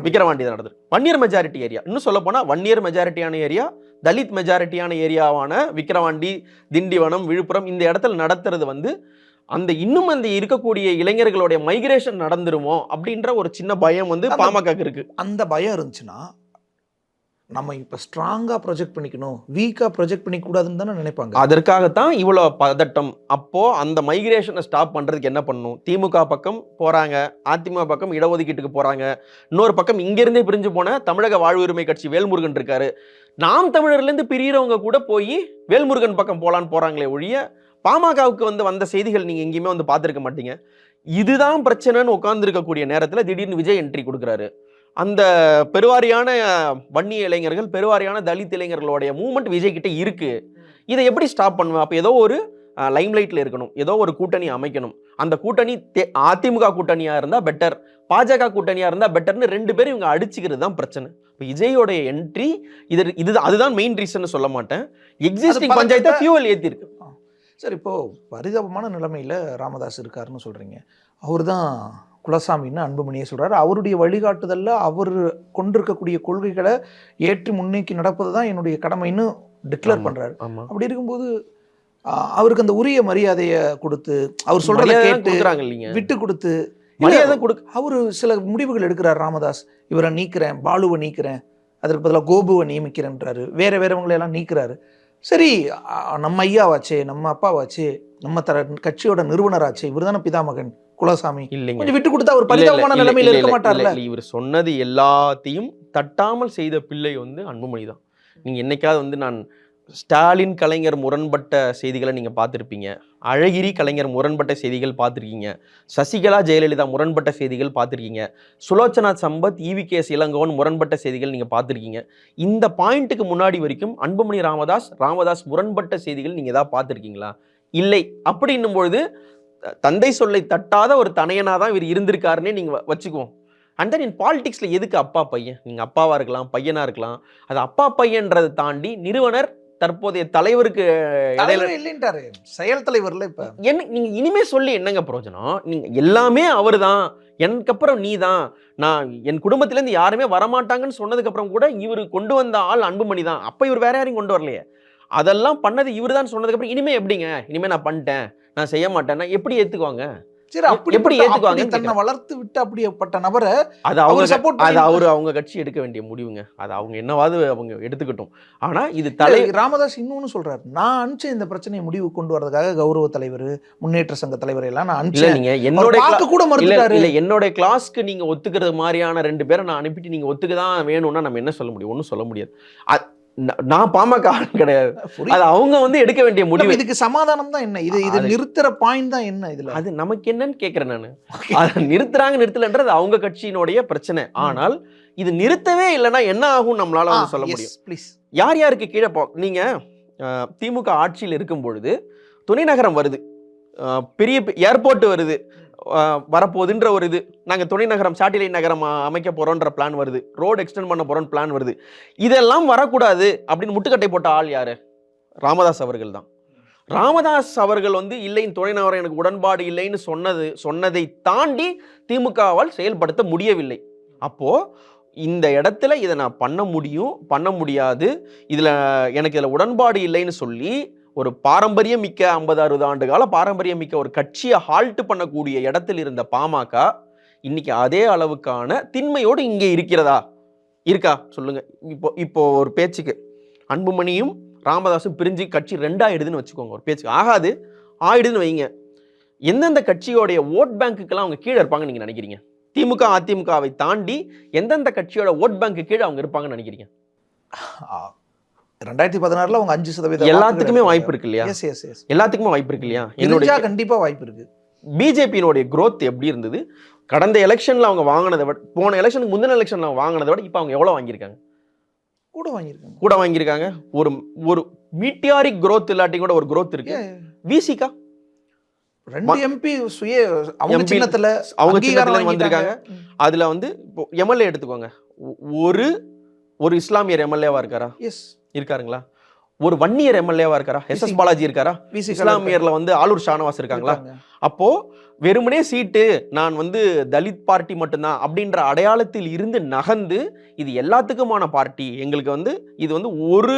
விக்கிரவாண்டி தான் நடந்தது. வன்னியர் மெஜாரிட்டி ஏரியா, இன்னும் சொல்ல போனால் வன்னியர் மெஜாரிட்டியான ஏரியா, தலித் மெஜாரிட்டியான ஏரியாவான விக்கிரவாண்டி, திண்டிவனம், விழுப்புரம் இந்த இடத்துல நடத்துறது வந்து அந்த இன்னும் அந்த இருக்கக்கூடிய இளைஞர்களுடைய மைக்ரேஷன் நடந்துருமோ அப்படின்ற ஒரு சின்ன பயம் வந்து பாமக இருக்கு. அந்த பயம் இருந்துச்சுன்னா நம்ம இப்போ ஸ்ட்ராங்காக ப்ரொஜெக்ட் பண்ணிக்கணும், வீக்காக ப்ரொஜெக்ட் பண்ணிக்கூடாதுன்னு தானே நினைப்பாங்க. அதற்காகத்தான் இவ்வளோ பதட்டம். அப்போது அந்த மைக்ரேஷனை ஸ்டாப் பண்ணுறதுக்கு என்ன பண்ணணும்? திமுக பக்கம் போகிறாங்க, அதிமுக பக்கம் இடஒதுக்கீட்டுக்கு போகிறாங்க, இன்னொரு பக்கம் இங்கேருந்தே பிரிஞ்சு போன தமிழக வாழ்வுரிமை கட்சி வேல்முருகன் இருக்காரு, நாம் தமிழர்லேருந்து பிரிகிறவங்க கூட போய் வேல்முருகன் பக்கம் போகலான்னு போகிறாங்களே ஒழிய பாமகவுக்கு வந்து வந்த செய்திகள் நீங்கள் எங்கேயுமே வந்து பார்த்துருக்க மாட்டீங்க. இதுதான் பிரச்சனைன்னு உட்கார்ந்துருக்கக்கூடிய நேரத்தில் திடீர்னு விஜய் என்ட்ரி கொடுக்குறாரு. அந்த பெருவாரியான வன்னிய இளைஞர்கள், பெருவாரியான தலித் இளைஞர்களுடைய மூவ்மெண்ட் விஜய் கிட்ட இருக்கு. இதை எப்படி ஸ்டாப் பண்ணுவேன்? அப்போ ஏதோ ஒரு லைம்லைட்டில் இருக்கணும், ஏதோ ஒரு கூட்டணி அமைக்கணும். அந்த கூட்டணி அதிமுக கூட்டணியா இருந்தா பெட்டர், பாஜக கூட்டணியா இருந்தா பெட்டர்னு 2 பேரும் இவங்க அடிச்சுக்கிறது தான் பிரச்சனை. விஜயோடைய என்ட்ரி இது அதுதான் மெயின் ரீசன் சொல்ல மாட்டேன். எக்ஸிஸ்டிங் பஞ்சாயத்தை ஃபியூவல் ஏத்தி இருக்கு. சார், இப்போ பரிதாபமான நிலைமையில ராமதாஸ் இருக்காருன்னு சொல்றீங்க. அவர் தான் குலசாமின்னு அன்புமணியே சொல்றாரு. அவருடைய வழிகாட்டுதல்ல அவர் கொண்டிருக்கக்கூடிய கொள்கைகளை ஏற்றி முன்னேக்கி நடப்பது தான் என்னுடைய கடமைன்னு டிக்ளேர் பண்றாரு. அப்படி இருக்கும்போது அவருக்கு அந்த உரிய மரியாதையை கொடுத்து, அவர் சொல்றதை கேட்டு விட்டு கொடுத்து அவரு சில முடிவுகள் எடுக்கிறார். ராமதாஸ் இவரை நீக்கிறேன், பாலுவை நீக்கிறேன், அதற்கு பதிலாக கோபுவை நியமிக்கிறேன்றாரு, வேறவங்களை எல்லாம் நீக்கிறாரு. சரி, நம்ம ஐயாவாச்சே, நம்ம அப்பாவாச்சே, நம்ம கட்சியோட நிறுவனராச்சே, இவர் தானே பிதாமகன் குலசாமி, இல்லைங்க கொஞ்சம் விட்டு கொடுத்தா ஒரு பரிதாபமான நிலைமையில இருக்க மாட்டார்ல. இவர் சொன்னது எல்லாத்தையும் தட்டாமல் செய்த பிள்ளை வந்து அன்புமணி தான். நீங்க என்னைக்காவது நான் ஸ்டாலின் கலைஞர் முரண்பட்ட செய்திகளை நீங்க பார்த்துருப்பீங்க, அழகிரி கலைஞர் முரண்பட்ட செய்திகள் பார்த்துருக்கீங்க, சசிகலா ஜெயலலிதா முரண்பட்ட செய்திகள் பார்த்துருக்கீங்க, சுலோச்சனா சம்பத் EVKS இளங்கோவன் முரண்பட்ட செய்திகள் நீங்க பார்த்துருக்கீங்க. இந்த பாயிண்ட்டுக்கு முன்னாடி வரைக்கும் அன்புமணி ராமதாஸ் முரண்பட்ட செய்திகள் நீங்க ஏதாவது பார்த்துருக்கீங்களா? இல்லை. அப்படின்னும் பொழுது தந்தை சொல்லை தட்டாத ஒரு தனையனா தான் இவர் இருந்திருக்காருன்னே நீங்க வச்சுக்குவோம். அண்ட் தென் இன் பாலிடிக்ஸ்ல எதுக்கு அப்பா பையன்? நீங்க அப்பாவா இருக்கலாம், பையனா இருக்கலாம். அது அப்பா பையன்றதை தாண்டி நிறுவனர் தற்போதைய தலைவருக்கு இல்லைன்றாரு, செயல் தலைவர்ல. இப்ப என்ன நீங்க இனிமே சொல்லி என்னங்க பிரயோஜனம்? நீங்க எல்லாமே அவரு தான், எனக்கு அப்புறம் நீ தான், நான் என் குடும்பத்துல இருந்து யாருமே வரமாட்டாங்கன்னு சொன்னதுக்கு அப்புறம் கூட இவரு கொண்டு வந்த ஆள் அன்புமணி தான். அப்ப இவர் வேற யாரையும் கொண்டு வரலையே. அதெல்லாம் பண்ணது இவர் தான் சொன்னதுக்கு அப்புறம் இனிமே எப்படிங்க, இனிமே நான் பண்ணிட்டேன், நான் செய்ய மாட்டேன்னா எப்படி ஏத்துக்குவாங்க? சரி, எப்படி ஏத்துக்குவாங்க? தன்னை வளர்த்து விட்டு அப்படிப்பட்ட நபரை அது அவங்க கட்சி எடுக்க வேண்டிய முடிவுங்க. அது அவங்க என்னவாது அவங்க எடுத்துக்கிட்டோம். ஆனா இது ராமதாஸ் இன்னொன்னு சொல்றாரு, நான் அனுப்பிச்ச இந்த பிரச்சனையை முடிவு கொண்டு வரதுக்காக கௌரவ தலைவர், முன்னேற்ற சங்க தலைவர் எல்லாம் நான் அனுப்பிச்சேன். நீங்க என்னோட கிளாஸ்க்கு நீங்க ஒத்துக்கிறது மாதிரியான 2 பேரை நான் அனுப்பிட்டு நீங்க ஒத்துக்கதான் வேணும்னா நம்ம என்ன சொல்ல முடியும்? ஒன்னும் சொல்ல முடியாது. நான் பாமக கிடையாது. அது அவங்க வந்து எடுக்க வேண்டிய முடிவு. இதுக்கு சமாதானம் தான் என்ன? இது நிறுத்துற பாயிண்ட் தான் என்ன? இதுல அது நமக்கு என்னன்னு கேக்குறேன் நானு. அதை நிறுத்தலன்றது அவங்க கட்சியினுடைய பிரச்சனை. ஆனால் இது நிறுத்தவே இல்லைன்னா என்ன ஆகும் நம்மளால வந்து சொல்ல முடியும். யார் யாருக்கு கீழே நீங்க திமுக ஆட்சியில் இருக்கும் பொழுது துணை நகரம் வருது, பெரிய ஏர்போர்ட் வருது, வரப்போகுதுன்ற ஒரு இது, நாங்கள் துணை நகரம் சேட்டிலைட் நகரம் அமைக்க போறோன்ற பிளான் வருது, ரோடு எக்ஸ்டெண்ட் பண்ண போறோம் பிளான் வருது. இதெல்லாம் வரக்கூடாது அப்படின்னு முட்டுக்கட்டை போட்ட ஆள் யாரு? ராமதாஸ் அவர்கள் தான். ராமதாஸ் அவர்கள் வந்து இல்லை, துணை நகரம் எனக்கு உடன்பாடு இல்லைன்னு சொன்னதை தாண்டி திமுகவால் செயல்படுத்த முடியவில்லை. அப்போ இந்த இடத்துல இதை நான் பண்ண முடியும், பண்ண முடியாது, எனக்கு இதில் உடன்பாடு இல்லைன்னு சொல்லி ஒரு பாரம்பரியம் மிக்க 50-60 ஆண்டு கால பாரம்பரியம் மிக்க ஒரு கட்சியை ஹால்ட் பண்ணக்கூடிய இடத்தில் இருந்த பாமக இன்னைக்கு அதே அளவுக்கான திண்மையோடு இங்கே இருக்கா சொல்லுங்க. இப்போ ஒரு பேச்சுக்கு அன்புமணியும் ராமதாஸும் பிரிஞ்சு கட்சி 2 ஆயிடுதுன்னு வச்சுக்கோங்க. ஒரு பேச்சுக்கு ஆயிடுதுன்னு வைங்க. எந்தெந்த கட்சியோடைய ஓட் பேங்குக்கெல்லாம் அவங்க கீழே இருப்பாங்கன்னு நீங்க நினைக்கிறீங்க? திமுக அதிமுகவை தாண்டி எந்தெந்த கட்சியோட ஓட் பேங்க்கு கீழே அவங்க இருப்பாங்கன்னு நினைக்கிறீங்க? 2016 அவங்க 5% எல்லாத்துக்குமே வாய்ப்பு இருக்கு இல்லையா? எல்லாத்துக்குமே வாய்ப்பு இருக்கு இல்லையா? என்னோட கண்டிப்பா வாய்ப்பு இருக்கு. பிஜேபியினுடைய growth எப்படி இருந்தது? கடந்த எலெக்ஷன்ல அவங்க வாங்கினதை விட, போன எலெக்ஷனுக்கு முந்தின எலெக்ஷன்ல வாங்கினதை விட இப்ப அவங்க எவ்வளவு வாங்கியிருக்காங்க? கூட வாங்கியிருக்காங்க. ஒரு மீட்டியாரிக் growth இல்லாட்டி கூட ஒரு growth இருக்கு. விசிகா 2 MP அவங்க சின்னத்துல வந்திருக்காங்க. அதுல வந்து எம்எல்ஏ எடுத்துக்கோங்க, ஒரு இஸ்லாமியர் எம்எல்ஏவா இருக்காரா? இருக்காருங்களா? ஒரு வன்னியர் எம்எல்ஏவா இருக்காரா? SS பாலாஜி இருக்காரா? இஸ்லாமியர்ல வந்து ஆலூர் ஷானவாஸ் இருக்காங்களா? அப்போ வெறுமனே சீட்டு நான் வந்து தலித் பார்ட்டி மட்டும்தான் அப்படின்ற அடையாளத்தில் இருந்து நகர்ந்து இது எல்லாத்துக்குமான பார்ட்டி, எங்களுக்கு வந்து இது வந்து ஒரு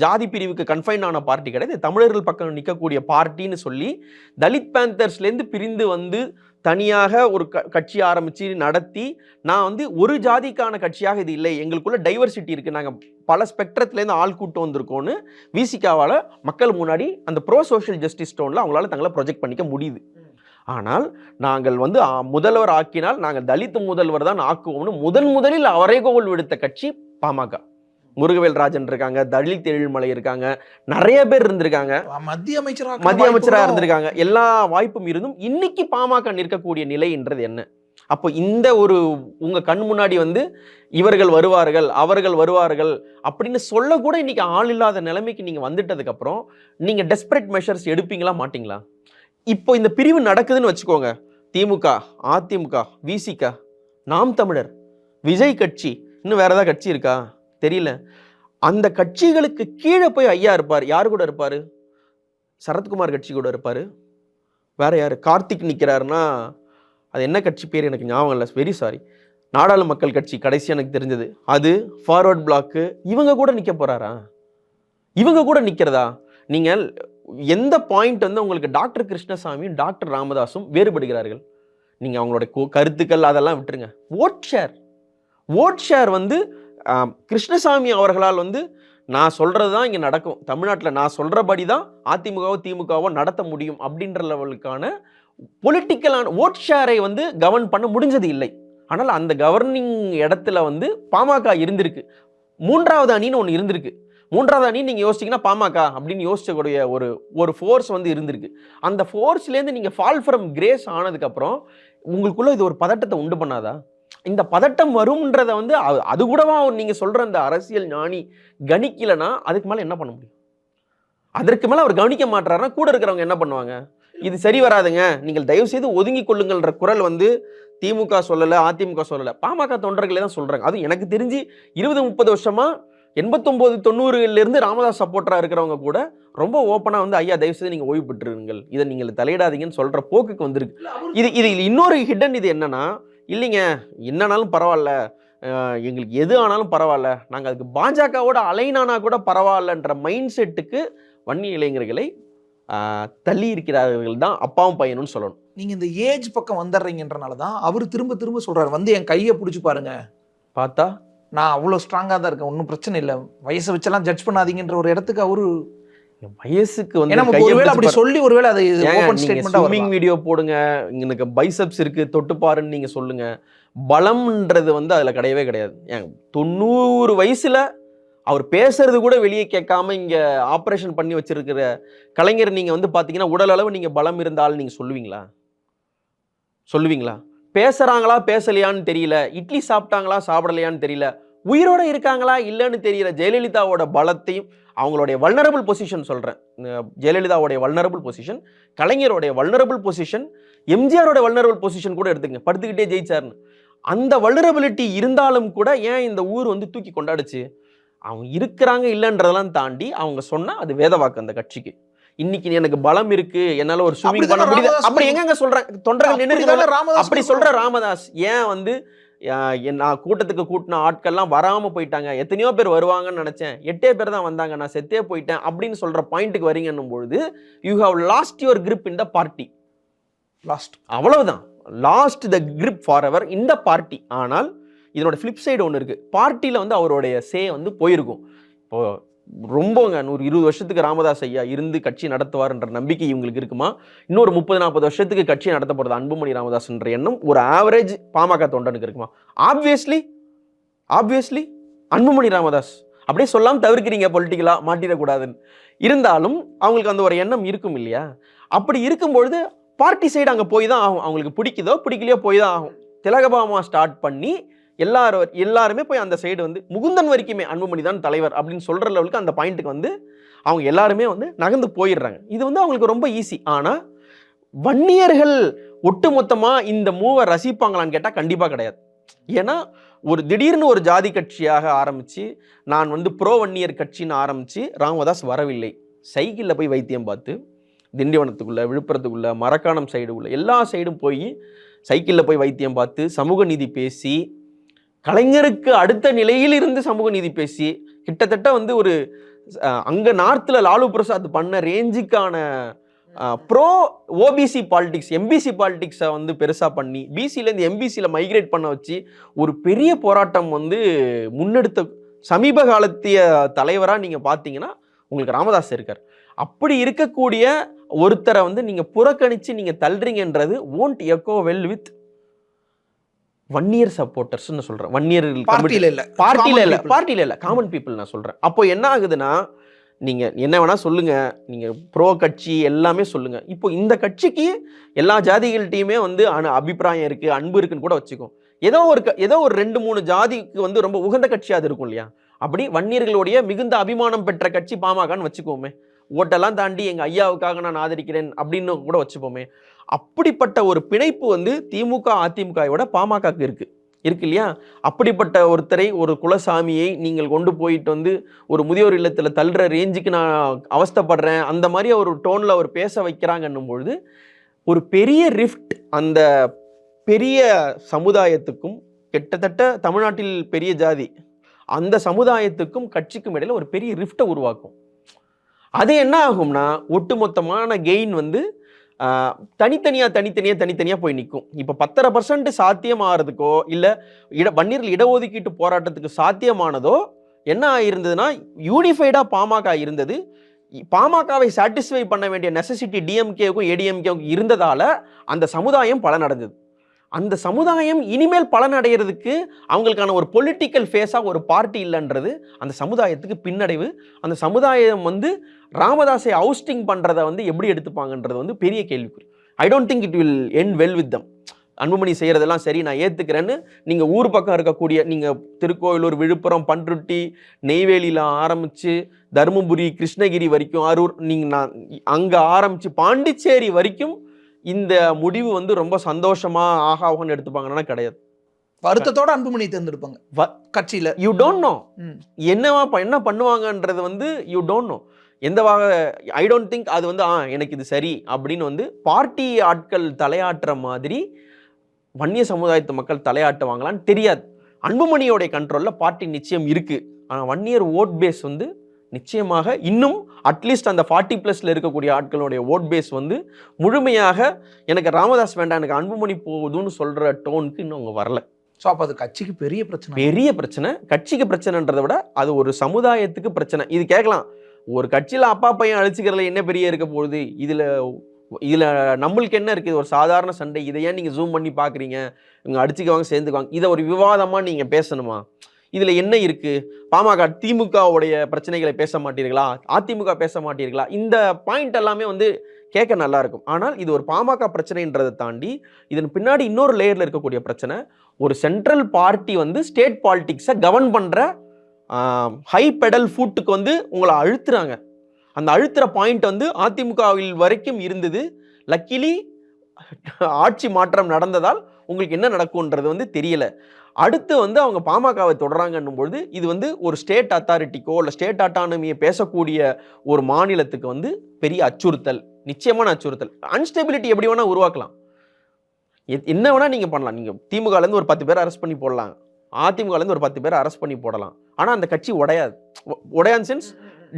ஜாதி பிரிவுக்கு கன்ஃபைன் ஆன பார்ட்டி கிடையாது, தமிழர்கள் பக்கம் நிற்கக்கூடிய பார்ட்டின்னு சொல்லி தலித் பேந்தர்ஸ்லேருந்து பிரிந்து வந்து தனியாக ஒரு கட்சி ஆரம்பிச்சு நடத்தி, நான் வந்து ஒரு ஜாதிக்கான கட்சியாக இது இல்லை, எங்களுக்குள்ள டைவர்சிட்டி இருக்கு, நாங்கள் பல ஸ்பெக்ட்ரத்துலேருந்து ஆள் கூட்டு வந்திருக்கோன்னு விசிகாவால் மக்கள் முன்னாடி அந்த ப்ரோ சோஷியல் ஜஸ்டிஸ் டோனில் அவங்களால தங்களை ப்ரொஜெக்ட் பண்ணிக்க முடியுது. ஆனால் நாங்கள் வந்து முதல்வர் ஆக்கினால் நாங்கள் தலித் முதல்வர் தான் ஆக்குவோம்னு முதலில் அறைகோவல் விடுத்த கட்சி பாமக. முருகவேல் ராஜன் இருக்காங்க, தலித் எழில்மலை இருக்காங்க, நிறைய பேர் இருந்திருக்காங்க, மத்திய அமைச்சரா இருந்திருக்காங்க. எல்லா வாய்ப்பும் இருந்தும் இன்னைக்கு பாமக நிற்கக்கூடிய நிலைன்றது என்ன? அப்போ இந்த ஒரு உங்க கண் முன்னாடி வந்து இவர்கள் வருவார்கள், அவர்கள் வருவார்கள் அப்படின்னு சொல்ல கூட இன்னைக்கு ஆள் இல்லாத நிலைமைக்கு நீங்க வந்துட்டதுக்கு அப்புறம் நீங்க டெஸ்பரேட் மெஷர்ஸ் எடுப்பீங்களா மாட்டீங்களா? இப்போ இந்த பிரிவு நடக்குதுன்னு வச்சுக்கோங்க. திமுக, அதிமுக, விசிக, நாம் தமிழர், விஜய் கட்சி, இன்னும் வேற ஏதாவது கட்சி இருக்கா தெரியல. அந்த கட்சிகளுக்கு கீழே போய் ஐயா இருப்பார். யாரு கூட இருப்பாரு? சரத்குமார் கட்சி கூட இருப்பாரு. வேற யாரு? கார்த்திக் நிக்கிறாருன்னா அது என்ன கட்சி பேர் எனக்கு ஞாபகம் இல்லை, வெரி சாரி. நாடாளு மக்கள் கட்சி கடைசி எனக்கு தெரிஞ்சது. அது ஃபார்வர்ட் பிளாக்கு, இவங்க கூட நிக்க போறாரா? இவங்க கூட நிக்கிறதா? நீங்கள் எந்த பாயிண்ட் வந்து உங்களுக்கு டாக்டர் கிருஷ்ணசாமியும் டாக்டர் ராமதாஸும் வேறுபடுகிறார்கள்? நீங்க அவங்களோட கருத்துக்கள் அதெல்லாம் விட்டுருங்க. ஓட் ஷேர் வந்து கிருஷ்ணசாமி அவர்களால் வந்து நான் சொல்றது தான் இங்க நடக்கும், தமிழ்நாட்டில் நான் சொல்றபடி தான் அதிமுகவோ திமுகவோ நடத்த முடியும் அப்படின்ற லெவலுக்கான பொலிட்டிக்கலான ஓட் ஷேரை வந்து கவர்ன் பண்ண முடிஞ்சது இல்லை. ஆனால் அந்த கவர்னிங் இடத்துல வந்து பாமக இருந்திருக்கு. மூன்றாவது அணின்னு ஒன்று இருந்திருக்கு. மூன்றாவது அணி நீங்க யோசிச்சீங்கன்னா பாமக அப்படின்னு யோசிச்சக்கூடிய ஒரு ஃபோர்ஸ் வந்து இருந்திருக்கு. அந்த ஃபோர்ஸ்லேருந்து நீங்க ஃபால் ஃப்ரம் கிரேஸ் ஆனதுக்கு அப்புறம் உங்களுக்குள்ள இது ஒரு பதட்டத்தை உண்டு பண்ணாதா? இந்த பதட்டம் வரும்ன்றத வந்து அது கூடவா நீங்க சொல்ற அந்த அரசியல் ஞானி கணிக்கலனா அதுக்கு மேல என்ன பண்ண முடியும்? அதற்கு மேல அவர் கவனிக்க மாட்டாருன்னா கூட இருக்கிறவங்க என்ன பண்ணுவாங்க? இது சரி வராதுங்க, நீங்கள் தயவு செய்து ஒதுங்கி கொள்ளுங்கள்ன்ற குரல் வந்து திமுக சொல்லல, அதிமுக சொல்லல, பாமக தொண்டர்களே தான் சொல்றாங்க. அது எனக்கு தெரிஞ்சு 20-30 வருஷமா 89-90 இருந்து ராமதாஸ் சப்போர்ட்டரா இருக்கிறவங்க கூட ரொம்ப ஓப்பனா வந்து ஐயா தயவு செய்து நீங்க ஓய்வு பெற்றுருங்கள், இதை நீங்கள் தலையிடாதீங்கன்னு சொல்ற போக்குக்கு வந்திருக்கு. இது இன்னொரு ஹிடன் இது என்னன்னா, இல்லைங்க என்னன்னாலும் பரவாயில்ல, எங்களுக்கு எது ஆனாலும் பரவாயில்ல, நாங்கள் அதுக்கு பாஜகவோட அலைனானா கூட பரவாயில்லன்ற மைண்ட் செட்டுக்கு வன்னிய இளைஞர்களை தள்ளி இருக்கிறார்கள் தான் அப்பாவும் பையனும் சொல்லணும். நீங்க இந்த ஏஜ் பக்கம் வந்துடுறீங்கன்றனால தான் அவர் திரும்ப திரும்ப சொல்றாரு, வந்து என் கையை பிடிச்சி பாருங்க, பார்த்தா நான் அவ்வளோ ஸ்ட்ராங்காக தான் இருக்கேன், ஒன்றும் பிரச்சனை இல்லை, வயசை வச்செல்லாம் ஜட்ஜ் பண்ணாதீங்கன்ற ஒரு இடத்துக்கு அவரு வயசுக்கு வந்து ஒருவேளை அப்படி சொல்லி ஒருவேளை அதை ஓபன் ஸ்டேட்மெண்டா ஸ்விமிங் வீடியோ போடுங்க, எனக்கு பைசப்ஸ் இருக்கு தொட்டு பாருன்னு நீங்க சொல்லுங்க. பலம்ன்றது வந்து அதுல கிடையவே கிடையாது. 90 வயசுல அவர் பேசுறது கூட வெளியே கேட்காம இங்க ஆபரேஷன் பண்ணி வச்சிருக்கிற கலைஞர் நீங்க வந்து பாத்தீங்கன்னா உடல் அளவு நீங்க பலம் இருந்தாலும் நீங்க சொல்லுவீங்களா? பேசுறாங்களா பேசலையான்னு தெரியல, இட்லி சாப்பிட்டாங்களா சாப்பிடலையான்னு தெரியல, உயிரோட இருக்காங்களா இல்லைன்னு தெரியல ஜெயலலிதாவோட பலத்தையும் அவங்களுடைய வல்னரபிள் பொசிஷன் சொல்றேன். ஜெயலலிதாவுடைய வல்னரபிள் பொசிஷன், கலைஞருடைய வல்னரபிள் பொசிஷன், எம்ஜிஆரோட வல்னரபிள் பொசிஷன் கூட எடுத்துங்க, படுத்துக்கிட்டே ஜெயிச்சார்னு. அந்த வல்னரபிலிட்டி இருந்தாலும் கூட ஏன் இந்த ஊர் வந்து தூக்கி கொண்டாடுச்சு? அவங்க இருக்கிறாங்க இல்லைன்றதெல்லாம் தாண்டி அவங்க சொன்னா அது வேத வாக்கு அந்த கட்சிக்கு. இன்னைக்கு எனக்கு பலம் இருக்கு, என்னால ஒரு ஸ்விமிங் பண்ண முடியுது அப்படி எங்க சொல்றாங்க தொண்டர்கள் நின்று அப்படி சொல்ற ராமதாஸ் ஏன் வந்து நான் கூட்டத்துக்கு கூட்டின ஆட்கள்லாம் வராம போயிட்டாங்க, எத்தனையோ பேர் வருவாங்கன்னு நினைச்சேன், 8 பேர் தான் வந்தாங்க, நான் செத்தே போயிட்டேன் அப்படின்னு சொல்ற பாயிண்ட்டுக்கு வரீங்கன்னும் பொழுது you have lost your grip in the party. Lost, அவ்வளவுதான், lost the grip forever in the party. ஆனால் இதனோட ஃபிளிப் சைடு ஒன்று இருக்கு, பார்ட்டியில வந்து அவருடைய சே வந்து போயிருக்கும். இப்போ ரொம்பங்க 120 வருஷத்துக்கு ராமதாஸ் ஐயா இருந்து கட்சி நடத்துவார்ன்ற நம்பிக்கை இவங்களுக்கு இருக்குமா? இன்னொரு 30-40 வருஷத்துக்கு கட்சி நடத்த போறது அன்புமணி ராமதாஸ்ன்ற எண்ணம் ஒரு ஆவரேஜ் பாமக தொண்டனுக்கு இருக்குமா? ஆப்வியஸ்லி அன்புமணி ராமதாஸ் அப்படியே சொல்லாம தவிர்க்கிறீங்க, பொலிட்டிக்கலா மாட்டிடக்கூடாதுன்னு. இருந்தாலும் அவங்களுக்கு அந்த ஒரு எண்ணம் இருக்கும் இல்லையா? அப்படி இருக்கும்பொழுது பார்ட்டி சைடு அங்கே போய் தான் ஆகும். அவங்களுக்கு பிடிக்குதோ பிடிக்கலையோ போய் தான் ஆகும். திலகபாமா ஸ்டார்ட் பண்ணி எல்லாருமே போய் அந்த சைடு வந்து முகுந்தன் வரைக்குமே அன்புமணி தான் தலைவர் அப்படின்னு சொல்ற லெவலுக்கு அந்த பாயிண்ட்டுக்கு வந்து அவங்க எல்லாருமே வந்து நகர்ந்து போயிடுறாங்க. இது வந்து அவங்களுக்கு ரொம்ப ஈஸி. ஆனா வன்னியர்கள் ஒட்டுமொத்தமா இந்த மூவை ரசிப்பாங்களான்னு கேட்டா கண்டிப்பா கிடையாது. ஏன்னா ஒரு திடீர்னு ஒரு ஜாதி கட்சியாக ஆரம்பிச்சு நான் வந்து ப்ரோ வன்னியர் கட்சின்னு ஆரம்பிச்சு ராமதாஸ் வரவில்லை. சைக்கிளில் போய் வைத்தியம் பார்த்து திண்டிவனத்துக்குள்ள, விழுப்புரத்துக்குள்ள, மரக்காணம் சைடு உள்ள எல்லா சைடும் போய் சைக்கிளில் போய் வைத்தியம் பார்த்து சமூக நீதி பேசி, கலைஞருக்கு அடுத்த நிலையில் இருந்து சமூக நீதி பேசி, கிட்டத்தட்ட வந்து ஒரு அங்க நார்த்ல லாலு பிரசாத் பண்ண ரேஞ்சுக்கான ப்ரோ ஓபிசி பாலிடிக்ஸ், எம்பிசி பாலிடிக்ஸை வந்து பெருசா பண்ணி பிசிலேருந்து எம்பிசியில மைக்ரேட் பண்ண வச்சு ஒரு பெரிய போராட்டம் வந்து முன்னெடுத்த சமீப காலத்திய தலைவரா நீங்க பாத்தீங்கன்னா உங்களுக்கு ராமதாஸ் இருக்கார். அப்படி இருக்கக்கூடிய ஒருத்தரை வந்து நீங்க புறக்கணிச்சு நீங்க தள்ளுறீங்கன்றது won't echo well with Vanniyar சப்போர்ட்டர்ஸ்னு சொல்றேன். வன்னியர் பார்ட்டியில இல்ல காமன் பீப்புள் நான் சொல்றேன். அப்போ என்ன ஆகுதுன்னா, நீங்க என்ன வேணா சொல்லுங்க, நீங்க ப்ரோ கட்சி எல்லாமே சொல்லுங்க, இப்போ இந்த கட்சிக்கு எல்லா ஜாதிகள்கிட்டயுமே வந்து அபிப்பிராயம் இருக்கு, அன்பு இருக்குன்னு கூட வச்சுக்கோ. ஏதோ ஒரு 2-3 ஜாதிக்கு வந்து ரொம்ப உகந்த கட்சியா அது இருக்கும் இல்லையா? அப்படி வன்னியர்களுடைய மிகுந்த அபிமானம் பெற்ற கட்சி பாமகன்னு வச்சுக்கோமே. ஓட்டெல்லாம் தாண்டி எங்க ஐயாவுக்காக நான் ஆதரிக்கிறேன் அப்படின்னு கூட வச்சுப்போமே. அப்படிப்பட்ட ஒரு பிணைப்பு வந்து திமுக அதிமுகவோட பாமகக்கு இருக்கு இல்லையா? அப்படிப்பட்ட ஒருத்தரை, ஒரு குலசாமியை நீங்கள் கொண்டு போயிட்டு வந்து ஒரு முதியோர் இல்லத்துல தள்ளுற ரேஞ்சுக்கு நான் அவஸ்தைப்படுறேன் அந்த மாதிரி ஒரு டோன்ல அவர் பேச வைக்கிறாங்கன்னும் பொழுது ஒரு பெரிய ரிஃப்ட் அந்த பெரிய சமுதாயத்துக்கும், கிட்டத்தட்ட தமிழ்நாட்டில் பெரிய ஜாதி அந்த சமுதாயத்துக்கும் கட்சிக்கும் இடையில ஒரு பெரிய ரிஃப்ட்டை உருவாக்கும். அது என்ன ஆகும்னா ஒட்டுமொத்தமான கெயின் வந்து தனித்தனியா போய் நிற்கும். இப்போ 10% சாத்தியம் ஆகிறதுக்கோ இல்லை வன்னியர்கள் இடஒதுக்கீட்டு போராட்டத்துக்கு சாத்தியமானதோ என்ன ஆயிருந்ததுன்னா யூனிஃபைடாக பாமக இருந்தது. பாமகவை சாட்டிஸ்ஃபை பண்ண வேண்டிய நெசசிட்டி டிஎம்கேவுக்கும் ஏடிஎம்கேவுக்கும் இருந்ததால அந்த சமுதாயம் பலனடைந்தது. அந்த சமுதாயம் இனிமேல் பலனடைகிறதுக்கு அவங்களுக்கான ஒரு பொலிட்டிக்கல் ஃபேஸாக ஒரு பார்ட்டி இல்லைன்றது அந்த சமுதாயத்துக்கு பின்னடைவு. அந்த சமுதாயம் வந்து ராமதாஸை அவுஸ்டிங் பண்ணுறதை வந்து எப்படி எடுத்துப்பாங்கன்றது வந்து பெரிய கேள்விக்குறி. I don't think it will end well with them. Anbumani செய்கிறதெல்லாம் சரி, நான் ஏற்றுக்கிறேன்னு நீங்கள் ஊர் பக்கம் இருக்கக்கூடிய நீங்கள் திருக்கோயிலூர், விழுப்புரம், பண்ருட்டி, நெய்வேலியில் ஆரம்பித்து தருமபுரி, கிருஷ்ணகிரி வரைக்கும், அரூர், நான் அங்கே ஆரம்பித்து பாண்டிச்சேரி வரைக்கும் இந்த முடிவு வந்து ரொம்ப சந்தோஷமா ஆகாவன்னு எடுத்துப்பாங்கன்னா கிடையாது. வருத்தத்தோட அன்புமணி தேர்ந்தெடுப்பாங்க கட்சியில. யூ டோன்ட் நோ என்ன பண்ணுவாங்கன்றது வந்து you don't know. I don't think அது வந்து எனக்கு இது சரி அப்படின்னு வந்து பார்ட்டி ஆட்கள் தலையாட்டுற மாதிரி வன்னிய சமுதாயத்து மக்கள் தலையாட்டுவாங்களான்னு தெரியாது. அன்புமணியோடைய கண்ட்ரோல்ல பார்ட்டி நிச்சயம் இருக்கு. ஆனால் வன்னியர் ஓட் பேஸ் வந்து நிச்சயமாக இன்னும் அட்லீஸ்ட் அந்த 40+ இருக்கக்கூடிய ஆட்களுடைய ஓட் பேஸ் வந்து முழுமையாக எனக்கு ராமதாஸ் வேண்டாம், எனக்கு அன்புமணி போகுதுன்னு சொல்ற டோனுக்கு இன்னும் அவங்க வரல. ஸோ அப்போ அது கட்சிக்கு பெரிய பிரச்சனை. கட்சிக்கு பிரச்சனைன்றதை விட அது ஒரு சமுதாயத்துக்கு பிரச்சனை. இது கேட்கலாம், ஒரு கட்சியில் அப்பா பையன் அழிச்சுக்கிறதுல என்ன பெரிய இருக்க போகுது, இதில் நம்மளுக்கு என்ன இருக்குது, ஒரு சாதாரண சண்டை, இதை ஏன் நீங்கள் ஜூம் பண்ணி பார்க்குறீங்க, இவங்க அடிச்சுக்குவாங்க சேர்ந்துக்குவாங்க, இதை ஒரு விவாதமாக நீங்கள் பேசணுமா, இதில் என்ன இருக்குது, பாமக திமுகவுடைய பிரச்சனைகளை பேச மாட்டீர்களா, அதிமுக பேச மாட்டீர்களா, இந்த பாயிண்ட் எல்லாமே வந்து கேட்க நல்லா இருக்கும். ஆனால் இது ஒரு பாமக பிரச்சனைன்றதை தாண்டி இதன் பின்னாடி இன்னொரு லேயரில் இருக்கக்கூடிய பிரச்சனை, ஒரு சென்ட்ரல் பார்ட்டி வந்து ஸ்டேட் பாலிட்டிக்ஸை கவர்ன் பண்ணுற ஹை பெடல் ஃபுட்டுக்கு வந்து உங்களை அழுத்துறாங்க. அந்த அழுத்துற பாயிண்ட் வந்து அதிமுகவில் வரைக்கும் இருந்தது. லக்கிலி ஆட்சி மாற்றம் நடந்ததால் உங்களுக்கு என்ன நடக்கும்ன்றது வந்து தெரியல. அடுத்து வந்து அவங்க பாமகவை தொடராங்கன்னும் பொழுது இது வந்து ஒரு ஸ்டேட் அத்தாரிட்டிக்கோ இல்லை ஸ்டேட் அட்டானமியை பேசக்கூடிய ஒரு மாநிலத்துக்கு வந்து பெரிய அச்சுறுத்தல், நிச்சயமான அச்சுறுத்தல். அன்ஸ்டெபிலிட்டி எப்படி வேணா உருவாக்கலாம், என்ன வேணா நீங்க பண்ணலாம். நீங்க திமுகலேருந்து ஒரு 10 பேர் அரெஸ்ட் பண்ணி போடலாம், அதிமுகலேருந்து ஒரு 10 பேர் அரெஸ்ட் பண்ணி போடலாம். ஆனால் அந்த கட்சி உடையாது சென்ஸ்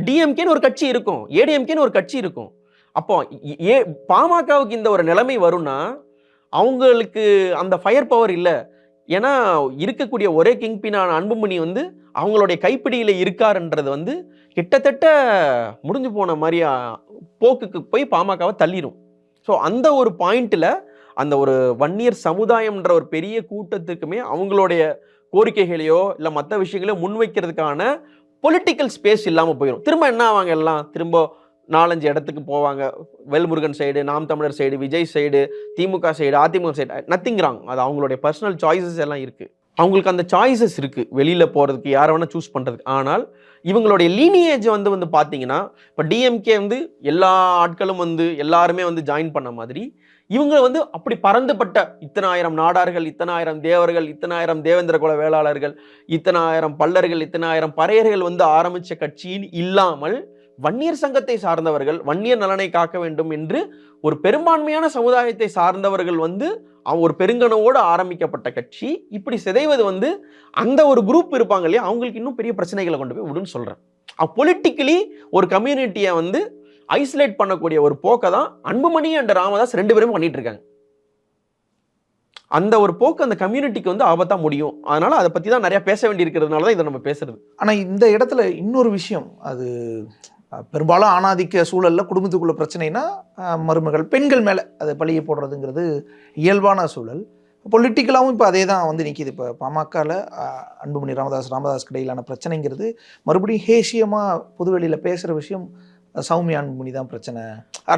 டிஎம்கேன்னு ஒரு கட்சி இருக்கும், ஏடிஎம்கேன்னு ஒரு கட்சி இருக்கும். அப்போ பாமகவுக்கு இந்த ஒரு நிலைமை வரும்னா அவங்களுக்கு அந்த ஃபயர் பவர் இல்லை. ஏன்னா இருக்கக்கூடிய ஒரே கிங்பினான அன்புமணி வந்து அவங்களுடைய கைப்பிடியில் இருக்காருன்றது வந்து கிட்டத்தட்ட முடிஞ்சு போன மாதிரி போக்குக்கு போய் பாமகவை தள்ளிடும். ஸோ அந்த ஒரு பாயிண்ட்டில் அந்த ஒரு வன்னியர் சமுதாயம்ன்ற ஒரு பெரிய கூட்டத்துக்குமே அவங்களுடைய கோரிக்கைகளையோ இல்லை மற்ற விஷயங்களையோ முன்வைக்கிறதுக்கான பொலிட்டிக்கல் ஸ்பேஸ் இல்லாமல் போயிடும். திரும்ப என்ன ஆவாங்க, எல்லாம் திரும்ப 4-5 இடத்துக்கு போவாங்க. Velmurugan side, Naam Tamilar side, Vijay side, DMK side, AIADMK side, nothing wrong. அது அவங்களுடைய பர்சனல் சாய்ஸஸ் எல்லாம் இருக்குது, அவங்களுக்கு அந்த சாய்ஸஸ் இருக்குது வெளியில் போகிறதுக்கு, யாரை வேணால் சூஸ் பண்ணுறதுக்கு. ஆனால் இவங்களுடைய லீனியேஜ் வந்து பார்த்தீங்கன்னா இப்போ டிஎம்கே வந்து எல்லா ஆட்களும் வந்து எல்லாருமே வந்து ஜாயின் பண்ண மாதிரி இவங்க வந்து அப்படி பறந்துபட்ட 1000 நாடார்கள், 1000 தேவர்கள், 1000 தேவேந்திர குல வேளாளர்கள், 1000 பல்லர்கள், 1000 பறையர்கள் வந்து ஆரம்பித்த கட்சியின் இல்லாமல் வன்னியர் சங்கத்தை சார்ந்தவர்கள், வன்னியர் நலனை காக்க வேண்டும் என்று ஒரு பெரும்பான்மையான சமுதாயத்தை சார்ந்தவர்கள் வந்து ஒரு பெருங்கனவோடு ஆரம்பிக்கப்பட்ட கட்சி இப்படி சிதைவது வந்து அந்த ஒரு குரூப் இருப்பாங்க இல்லையா, அவங்களுக்கு இன்னும் பெரிய பிரச்சனைகளை கொண்டு போய் விடுன்னு சொல்றேன். பொலிட்டிக்கலி ஒரு கம்யூனிட்டியை வந்து ஐசோலேட் பண்ணக்கூடிய ஒரு போக்கை தான் அன்புமணி அண்ட் ராமதாஸ் 2 பேரும் பண்ணிட்டு இருக்காங்க. அந்த ஒரு போக்கு அந்த கம்யூனிட்டிக்கு வந்து ஆபத்தா முடியும். அதனால அதை பத்தி தான் நிறைய பேச வேண்டி இருக்கிறதுனால தான் இதை நம்ம பேசுறது. ஆனா இந்த இடத்துல இன்னொரு விஷயம், அது பெரும்பாலும் ஆணாதிக்க சூழல்ல குடும்பத்துக்குள்ள பிரச்சனைனா மருமகள் பெண்கள் மேல அதை பழிய போடுறதுங்கிறது இயல்பான சூழல். பொலிட்டிக்கலாகவும் இப்போ அதே தான் வந்து நிற்கிது. இப்போ பாமகவில் அன்புமணி ராமதாஸ் இடையிலான பிரச்சனைங்கிறது மறுபடியும் ஹேசியமாக பொதுவெளியில் பேசுகிற விஷயம். சௌமியா அன்புமணி தான் பிரச்சனை,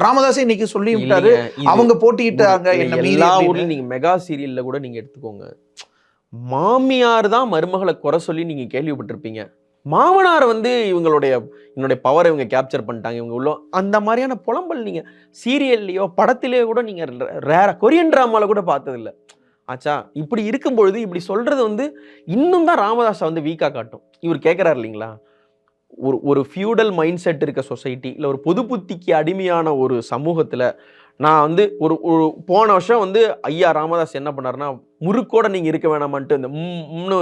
ராமதாஸே இன்னைக்கு சொல்லி விட்டாரு, அவங்க போட்டிக்கிட்டாங்க. எல்லா ஊர்லயும் நீங்க மெகா சீரியல்ல கூட நீங்க எடுத்துக்கோங்க, மாமியார் தான் மருமகளை குறை சொல்லி நீங்க கேள்விப்பட்டிருப்பீங்க. மாமனார் வந்து என்னுடைய பவரை இவங்க கேப்சர் பண்ணிட்டாங்க, இவங்க உள்ள அந்த மாதிரியான புலம்பல் நீங்க சீரியல்லையோ படத்திலேயோ கூட நீங்க ரேரா கொரியன் டிராமால கூட பார்த்ததில்ல ஆச்சா. இப்படி இருக்கும்பொழுது இப்படி சொல்றது வந்து இன்னும் தான் ராமதாஸை வந்து வீக்கா காட்டும். இவர் கேட்கிறார் இல்லைங்களா, ஒரு ஃபியூடல் மைண்ட் செட் இருக்க சொசைட்டி, இல்லை ஒரு பொது புத்திக்கு அடிமையான ஒரு சமூகத்தில் நான் வந்து ஒரு ஒரு போன வருஷம் வந்து ஐயா ராமதாஸ் என்ன பண்ணாருன்னா, முறுக்கோட நீங்கள் இருக்க வேணாமான்ட்டு இந்த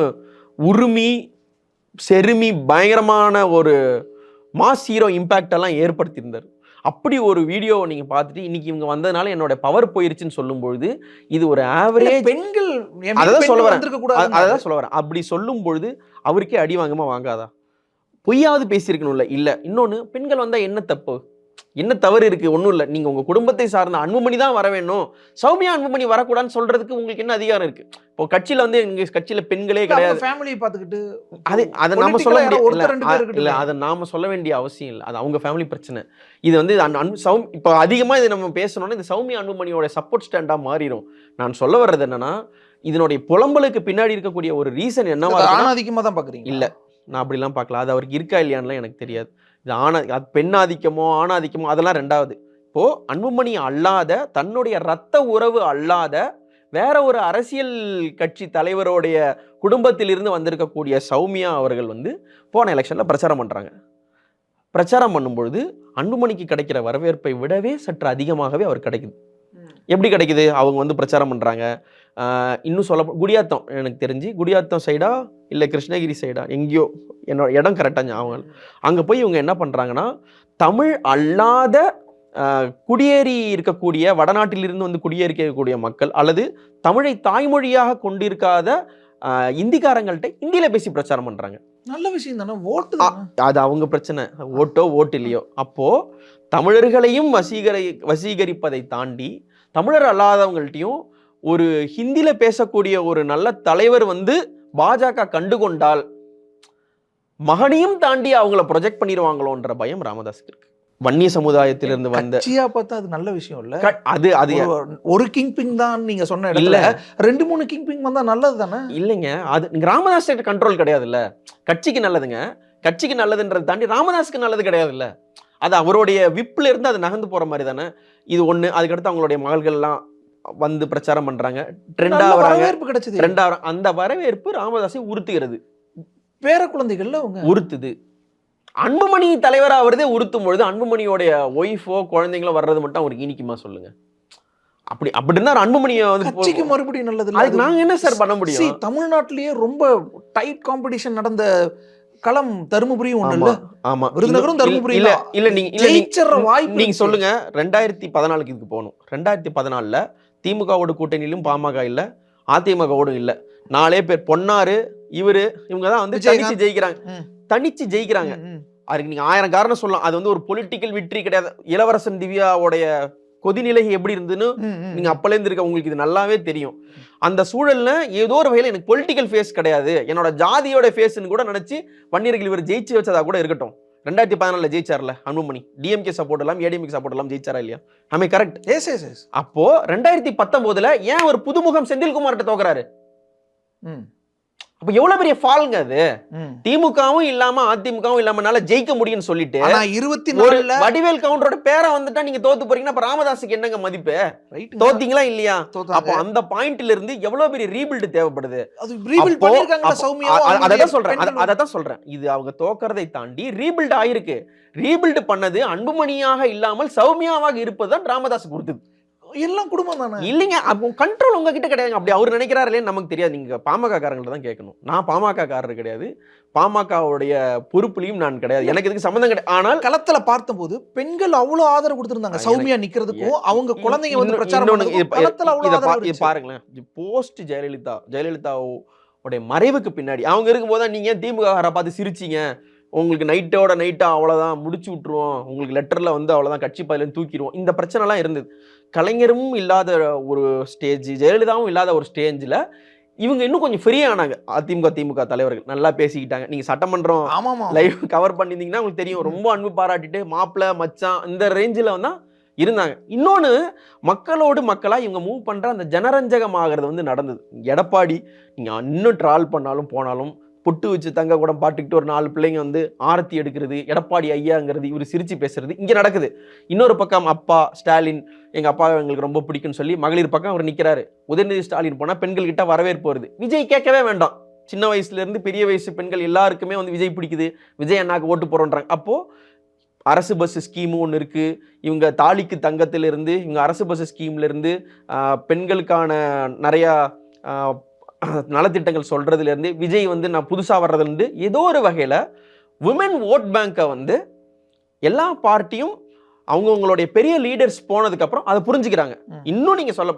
உரிமை செருமி பயங்கரமான ஒரு மாஸ் ஹீரோ இம்பேக்ட் எல்லாம் ஏற்படுத்தியிருந்தார். அப்படி ஒரு வீடியோ நீங்க பார்த்துட்டு இன்னைக்கு இவங்க வந்ததுனால என்னோட பவர் போயிருச்சுன்னு சொல்லும்பொழுது இது ஒரு ஆவரேஜ் பெண்கள் அதான் சொல்ல வரேன். அப்படி சொல்லும் பொழுது அவருக்கே அடி வாங்கமா வாங்காதா? பொய்யாவது பேசியிருக்கணும்ல. இல்ல இன்னொன்னு, பெண்கள் வந்தா என்ன தப்பு, என்ன தவறு இருக்கு? ஒன்றும் இல்லை. நீங்கள் உங்கள் குடும்பத்தை சார்ந்த அன்புமணி தான் வர வேணும், சௌமியா அன்புமணி வரக்கூடாதுன்னு சொல்றதுக்கு உங்களுக்கு என்ன அதிகாரம் இருக்கு? இப்போ கட்சியில் வந்து எங்க கட்சியில் பெண்களே கிடையாது. ஃபேமிலியை பார்த்துக்கிட்டு அதை நாம சொல்ல இல்லை, அதை நாம சொல்ல வேண்டிய அவசியம் இல்லை. அது அவங்க ஃபேமிலி பிரச்சனை. இது வந்து இப்போ அதிகமாக இதை நம்ம பேசணும்னா இந்த சௌமியா அன்புமணியோட சப்போர்ட் ஸ்டாண்டாக மாறிடும். நான் சொல்ல வர்றது என்னன்னா, இதனுடைய புலம்பலுக்கு பின்னாடி இருக்கக்கூடிய ஒரு ரீசன் என்னவா ஆணாதிக்கமாக தான் பார்க்குறீங்க? இல்லை, நான் அப்படிலாம் பார்க்கல. அது அவருக்கு இருக்கா இல்லையான்லாம் எனக்கு தெரியாது. இது பெண்ணாதிக்கமோ ஆணாதிக்கமோ அதெல்லாம் ரெண்டாவது. இப்போ அன்புமணி அல்லாத, தன்னுடைய இரத்த உறவு அல்லாத வேற ஒரு அரசியல் கட்சி தலைவருடைய குடும்பத்தில் இருந்து வந்திருக்கக்கூடிய சௌமியா அவர்கள் வந்து போன எலெக்ஷன்ல பிரச்சாரம் பண்றாங்க. பிரச்சாரம் பண்ணும்பொழுது அன்புமணிக்கு கிடைக்கிற வரவேற்பை விடவே சற்று அதிகமாகவே அவர் கிடைக்குது. எப்படி கிடைக்குது? அவங்க வந்து பிரச்சாரம் பண்றாங்க. இன்னும் சொல்ல குடியாத்தம், எனக்கு தெரிஞ்சு குடியாத்தம் சைடா இல்லை கிருஷ்ணகிரி சைடா எங்கேயோ, என்னோட இடம் கரெக்டாக ஞாபகம். அங்கே போய் இவங்க என்ன பண்ணுறாங்கன்னா, தமிழ் அல்லாத குடியேறி இருக்கக்கூடிய வடநாட்டிலிருந்து வந்து குடியேறிக்கக்கூடிய மக்கள் அல்லது தமிழை தாய்மொழியாக கொண்டிருக்காத இந்திக்காரங்கள்ட்ட இந்தியில பேசி பிரச்சாரம் பண்ணுறாங்க. நல்ல விஷயம் தானே. ஓட்டு அது அவங்க பிரச்சனை, ஓட்டு இல்லையோ. அப்போ தமிழர்களையும் வசீகரிப்பதை தாண்டி தமிழர் அல்லாதவங்கள்ட்டையும் ஒரு ஹிந்தியில பேசக்கூடிய ஒரு நல்ல தலைவர் வந்து பாஜக கண்டுகொண்டால் மகனையும் தாண்டி அவங்கள ப்ரொஜெக்ட் பண்ணிடுவாங்களோன்ற பயம் ராமதாஸுக்கு இருக்கு. வன்னிய சமுதாயத்திலிருந்து வந்த பார்த்தா அது நல்ல விஷயம் இல்ல. அது ஒரு கிங் பிங் தான் நீங்க சொன்ன இடத்துல 2-3 கிங் பிங் வந்தா நல்லது தானே? இல்லைங்க, அது ராமதாஸ் கண்ட்ரோல் கிடையாதுல்ல. கட்சிக்கு நல்லதுங்க, கட்சிக்கு நல்லதுன்றதை தாண்டி ராமதாஸுக்கு நல்லது கிடையாதுல்ல. அது அவருடைய விப்ல இருந்து அது நகர்ந்து போற மாதிரி தானே. இது ஒண்ணு. அதுக்கடுத்து அவங்களுடைய மகள்கள் எல்லாம் வந்து பிரச்சாரம் பண்றாங்க, ட்ரெண்டா வராங்க. அந்த வரவேற்பு ராமதாஸை உறுத்துகிறது. பேர குழந்தைகள்ல அவங்க உறுத்துது. அன்புமணி தலைவரா அவரதே உறுத்தும் பொழுது அன்புமணியோடைய ஒய்ஃபோ குழந்தைங்களோ வர்றது மட்டும் அவருக்கு இனிக்குமா சொல்லுங்க? அப்படி இருந்தா அன்புமணியை வந்து கட்சிக்கு மறுபடியும் நல்லது. அதுக்கு நாங்க என்ன சார் பண்ண முடியும்? தமிழ்நாட்டிலேயே ரொம்ப டைட் காம்படிஷன் நடந்த களம் தருமபுரியும் ஒண்ணு இல்ல. ஆமா, விருதுநகரும் தருமபுரி இல்ல. நீங்க சொல்லுங்க. 2014 இதுக்கு போகணும். 2014 திமுகவோட கூட்டணியிலும் பாமக இல்ல, அதிமுகவோடும் இல்ல. 4 பேர் பொன்னாரு இவங்க தான் வந்து தனிச்சு ஜெயிக்கிறாங்க. அதுக்கு நீங்க 1000 காரணம் சொல்லலாம். அது வந்து ஒரு பொலிட்டிக்கல் விக்டரி கிடையாது. இளவரசன் திவ்யாவுடைய கொதிநிலை எப்படி இருந்துன்னு நீங்க அப்பலேருந்து இருக்க உங்களுக்கு இது நல்லாவே தெரியும். அந்த சூழல்ல ஏதோ ஒரு வகையில் எனக்கு பொலிட்டிக்கல் ஃபேஸ் கிடையாது, என்னோட ஜாதியோட ஃபேஸ்ன்னு கூட நினைச்சு வன்னியர்கள் இவர் ஜெயிச்சு வச்சதா கூட இருக்கட்டும். 2014 ஜெயிச்சார்ல அன்புமணி, டிஎம்கே சப்போர்ட் எல்லாம் ஏடிஎம்கே சப்போர்ட் எல்லாம் ஜெயிச்சாரா இல்லையா? ஆமே, கரெக்ட். அப்போ 2019 ஏன் ஒரு புதுமுகம் செந்தில்குமார்ட்ட தோக்குறாரு? அப்ப எவ்வளவு பெரிய ஃபால்ங்க அது. திமுகவும் இல்லாம அதிமுகவும் இல்லாமனால ஜெயிக்க முடியும்னு சொல்லிட்டு 24 வடிவேல் கவுண்டரோட பேரை வந்துட்டா நீங்க தோத்து போறீங்கன்னா அப்ப ராமதாஸுக்கு என்னங்க மதிப்பு? தோத்தீங்களா இல்லையா? அப்போ அந்த பாயிண்ட்ல இருந்து எவ்வளவு பெரிய ரீபில்ட் தேவைப்படுது. அதான் சொல்றேன். இது அவங்க தோக்கறதை தாண்டி ரீபில்ட் ஆயிருக்கு. ரீபில்ட் பண்ணது அன்புமணியாக இல்லாமல் சௌமியாவாக இருப்பதுதான் ராமதாஸ் கொடுத்தது. எல்லாம் குடும்பம் தானே. இல்லைங்க, அப்போ கண்ட்ரோல் உங்ககிட்ட கிடையாது. அப்படி அவர் நினைக்கிறாரு இல்லைன்னு நமக்கு தெரியாது. நீங்க பாமக காரங்கள்ட்ட தான் கேட்கணும். நான் பாமக காரர் கிடையாது, பாமகவுடைய பொறுப்புலையும் நான் கிடையாது, எனக்கு இதுக்கு சம்பந்தம் கிடையாது. ஆனால் களத்துல பார்த்தபோது பெண்கள் அவ்வளவு ஆதரவு கொடுத்திருந்தாங்க சௌமியா நிக்கிறதுக்கும், அவங்க குழந்தைங்க வந்து பிரச்சாரம் பாருங்களேன். போஸ்ட் ஜெயலலிதாவுடைய மறைவுக்கு பின்னாடி அவங்க இருக்கும்போது நீங்க திமுக பார்த்து சிரிச்சீங்க, உங்களுக்கு நைட்டா அவ்வளோதான் முடிச்சு விட்டுருவோம், உங்களுக்கு லெட்டரில் வந்து அவ்வளோதான் கட்சி பாதிலேருந்து தூக்கிடுவோம், இந்த பிரச்சனைலாம் இருந்தது. கலைஞரும் இல்லாத ஒரு ஸ்டேஜ், ஜெயலலிதாவும் இல்லாத ஒரு ஸ்டேஜில் இவங்க இன்னும் கொஞ்சம் ஃப்ரீ ஆனாங்க. திமுக தலைவர்கள் நல்லா பேசிக்கிட்டாங்க. நீங்கள் சட்டமன்றம் லைவ் கவர் பண்ணியிருந்தீங்கன்னா உங்களுக்கு தெரியும், ரொம்ப அன்பு பாராட்டிட்டு மாப்பிள்ளை மச்சான் இந்த ரேஞ்சில் தான் இருந்தாங்க. இன்னொன்று, மக்களோடு மக்களாக இவங்க மூவ் பண்ணுற அந்த ஜனரஞ்சகமாகிறது வந்து நடந்தது. எடப்பாடி நீங்கள் இன்னும் ட்ரால் பண்ணாலும் போனாலும் பொட்டு வச்சு தங்க கூட பாட்டுக்கிட்டு ஒரு 4 பிள்ளைங்க வந்து ஆரத்தி எடுக்கிறது, எடப்பாடி ஐயாங்கிறது இவர் சிரிச்சு பேசுறது இங்க நடக்குது. இன்னொரு பக்கம் அப்பா ஸ்டாலின், எங்க அப்பா எங்களுக்கு ரொம்ப பிடிக்கும்னு சொல்லி மகளிர் பக்கம் அவர் நிக்கிறாரு. உதயநிதி ஸ்டாலின் போனா பெண்கள் கிட்ட வரவேற்பு வருது. விஜய் கேட்கவே வேண்டாம். சின்ன வயசுல இருந்து பெரிய வயசு பெண்கள் எல்லாருக்குமே வந்து விஜய் பிடிக்குது, விஜய் அண்ணாக்கு ஓட்டு போறோன்றாங்க. அப்போ அரசு பஸ் ஸ்கீமு ஒன்று இருக்கு. இவங்க தாலிக்கு தங்கத்திலிருந்து இவங்க அரசு பஸ் ஸ்கீம்ல இருந்து பெண்களுக்கான நிறையா நலத்திட்டங்கள் சொல்றதுல இருந்து விஜய் வந்து நான் புதுசா வர்றதுல இருந்து ஏதோ ஒரு வகையில விமன் ஓட் பேங்கை வந்து எல்லா பார்ட்டியும் அவங்கவுங்களுடைய பெரிய லீடர்ஸ் போனதுக்கு அப்புறம் அதை புரிஞ்சுக்கிறாங்க. இன்னும் நீங்க சொல்ல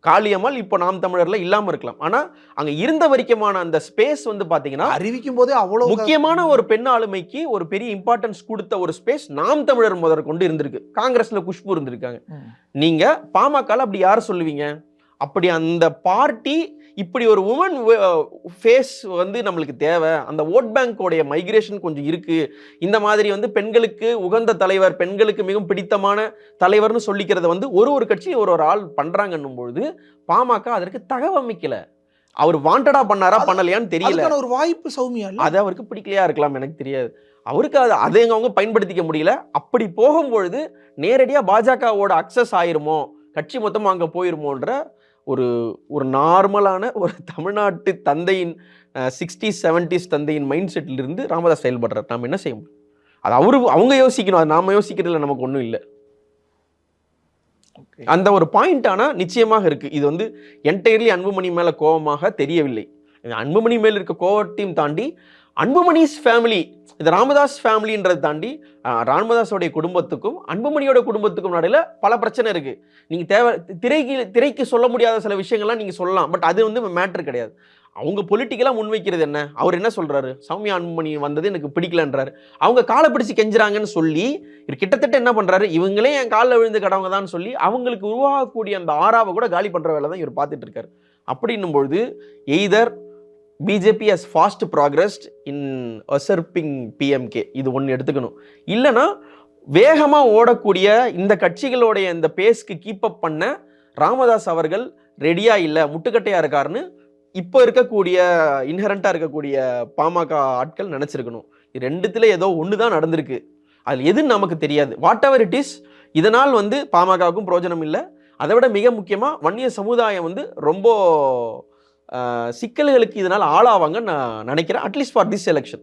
காளியம்மாள் இப்போ நாம் தமிழர்ல இல்லாம இருக்கலாம், ஆனா அங்க இருந்த வரைக்குமான அந்த ஸ்பேஸ் வந்து பாத்தீங்கன்னா அறிவிக்கும் போதே அவ்வளவு முக்கியமான ஒரு பெண் ஆளுமைக்கு ஒரு பெரிய இம்பார்ட்டன்ஸ் கொடுத்த ஒரு ஸ்பேஸ் நாம் தமிழர் முதல் கொண்டு இருந்திருக்கு. காங்கிரஸ்ல குஷ்பு இருந்திருக்காங்க. நீங்க பாமகல அப்படி யார் சொல்லுவீங்க? அப்படி அந்த பார்ட்டி இப்படி ஒரு உமன் ஃபேஸ் வந்து நம்மளுக்கு தேவை, அந்த ஓட் பேங்கோடைய மைக்ரேஷன் கொஞ்சம் இருக்கு, இந்த மாதிரி வந்து பெண்களுக்கு உகந்த தலைவர், பெண்களுக்கு மிகவும் பிடித்தமான தலைவர்னு சொல்லிக்கிறத வந்து ஒரு கட்சி ஒரு ஆள் பண்றாங்கன்னும் பொழுது பாமக அதற்கு தகவமைக்கல. அவர் வாண்டடா பண்ணாரா பண்ணலையான்னு தெரியல. ஒரு வாய்ப்பு சௌமியா அது அவருக்கு பிடிக்கலையா இருக்கலாம், எனக்கு தெரியாது. அவருக்கு அதை அவங்க பயன்படுத்திக்க முடியல. அப்படி போகும்பொழுது நேரடியா பாஜகவோட அக்சஸ் ஆயிருமோ, கட்சி மொத்தமா அங்க போயிருமோன்ற ஒரு நார்மலான ஒரு தமிழ்நாட்டு தந்தையின் 60s 70s தந்தையின் மைண்ட் செட்டில் இருந்து ராமதாஸ் செயல்படுறார். நாம் என்ன செய்ய முடியும்? அது அவங்க யோசிக்கணும், அது நாம யோசிக்கிறதுல நமக்கு ஒன்றும் இல்லை. அந்த ஒரு பாயிண்ட் ஆனா நிச்சயமாக இருக்கு. இது வந்து என்டையர்லி அன்புமணி மேல கோபமாக தெரியவில்லை. அன்புமணி மேல இருக்க கோவத்தையும் தாண்டி அன்புமணிஸ் ஃபேமிலி, இந்த ராமதாஸ் ஃபேமிலின்றதை தாண்டி ராமதாஸோடைய குடும்பத்துக்கும் அன்புமணியோட குடும்பத்துக்கும் நடுவில் பல பிரச்சனை இருக்கு. நீங்க திரைக்கு சொல்ல முடியாத சில விஷயங்கள்லாம் நீங்க சொல்லலாம், பட் அது வந்து மேட்டர் கிடையாது. அவங்க பொலிட்டிக்கலா முன்வைக்கிறது என்ன? அவர் என்ன சொல்றாரு? சௌமியா அன்புமணி வந்தது எனக்கு பிடிக்கலன்றாரு. அவங்க காலை பிடிச்சு கெஞ்சுறாங்கன்னு சொல்லி இவர் கிட்டத்தட்ட என்ன பண்றாரு? இவங்களே என் காலில் விழுந்து கடவங்க தான் சொல்லி அவங்களுக்கு உருவாகக்கூடிய அந்த ஆறாவை கூட காலி பண்ற வேலை தான் இவர் பார்த்துட்டு இருக்காரு. அப்படின்னும் பொழுது either BJP has fast progressed in usurping PMK, இது ஒன்று எடுத்துக்கணும். இல்லைன்னா வேகமாக ஓடக்கூடிய இந்த கட்சிகளுடைய இந்த பேஸ்க்கு கீப் அப் பண்ண ராமதாஸ் அவர்கள் ரெடியா இல்லை, முட்டுக்கட்டையா இருக்காருன்னு இப்போ இருக்கக்கூடிய இன்ஹரண்டா இருக்கக்கூடிய பாமக ஆட்கள் நினைச்சிருக்கணும். இது ரெண்டுத்துல ஏதோ ஒன்று தான் நடந்திருக்கு. அது எதுன்னு நமக்கு தெரியாது. வாட் எவர் இட் இஸ், இதனால் வந்து பாமகவுக்கும் பிரயோஜனம் இல்லை. அதை விட மிக முக்கியமாக வன்னிய சமுதாயம் வந்து ரொம்ப சிக்கல்களுக்கு இதனால் ஆளாவாங்கன்னு நான் நினைக்கிறேன், அட்லீஸ்ட் ஃபார் திஸ் எலெக்ஷன்.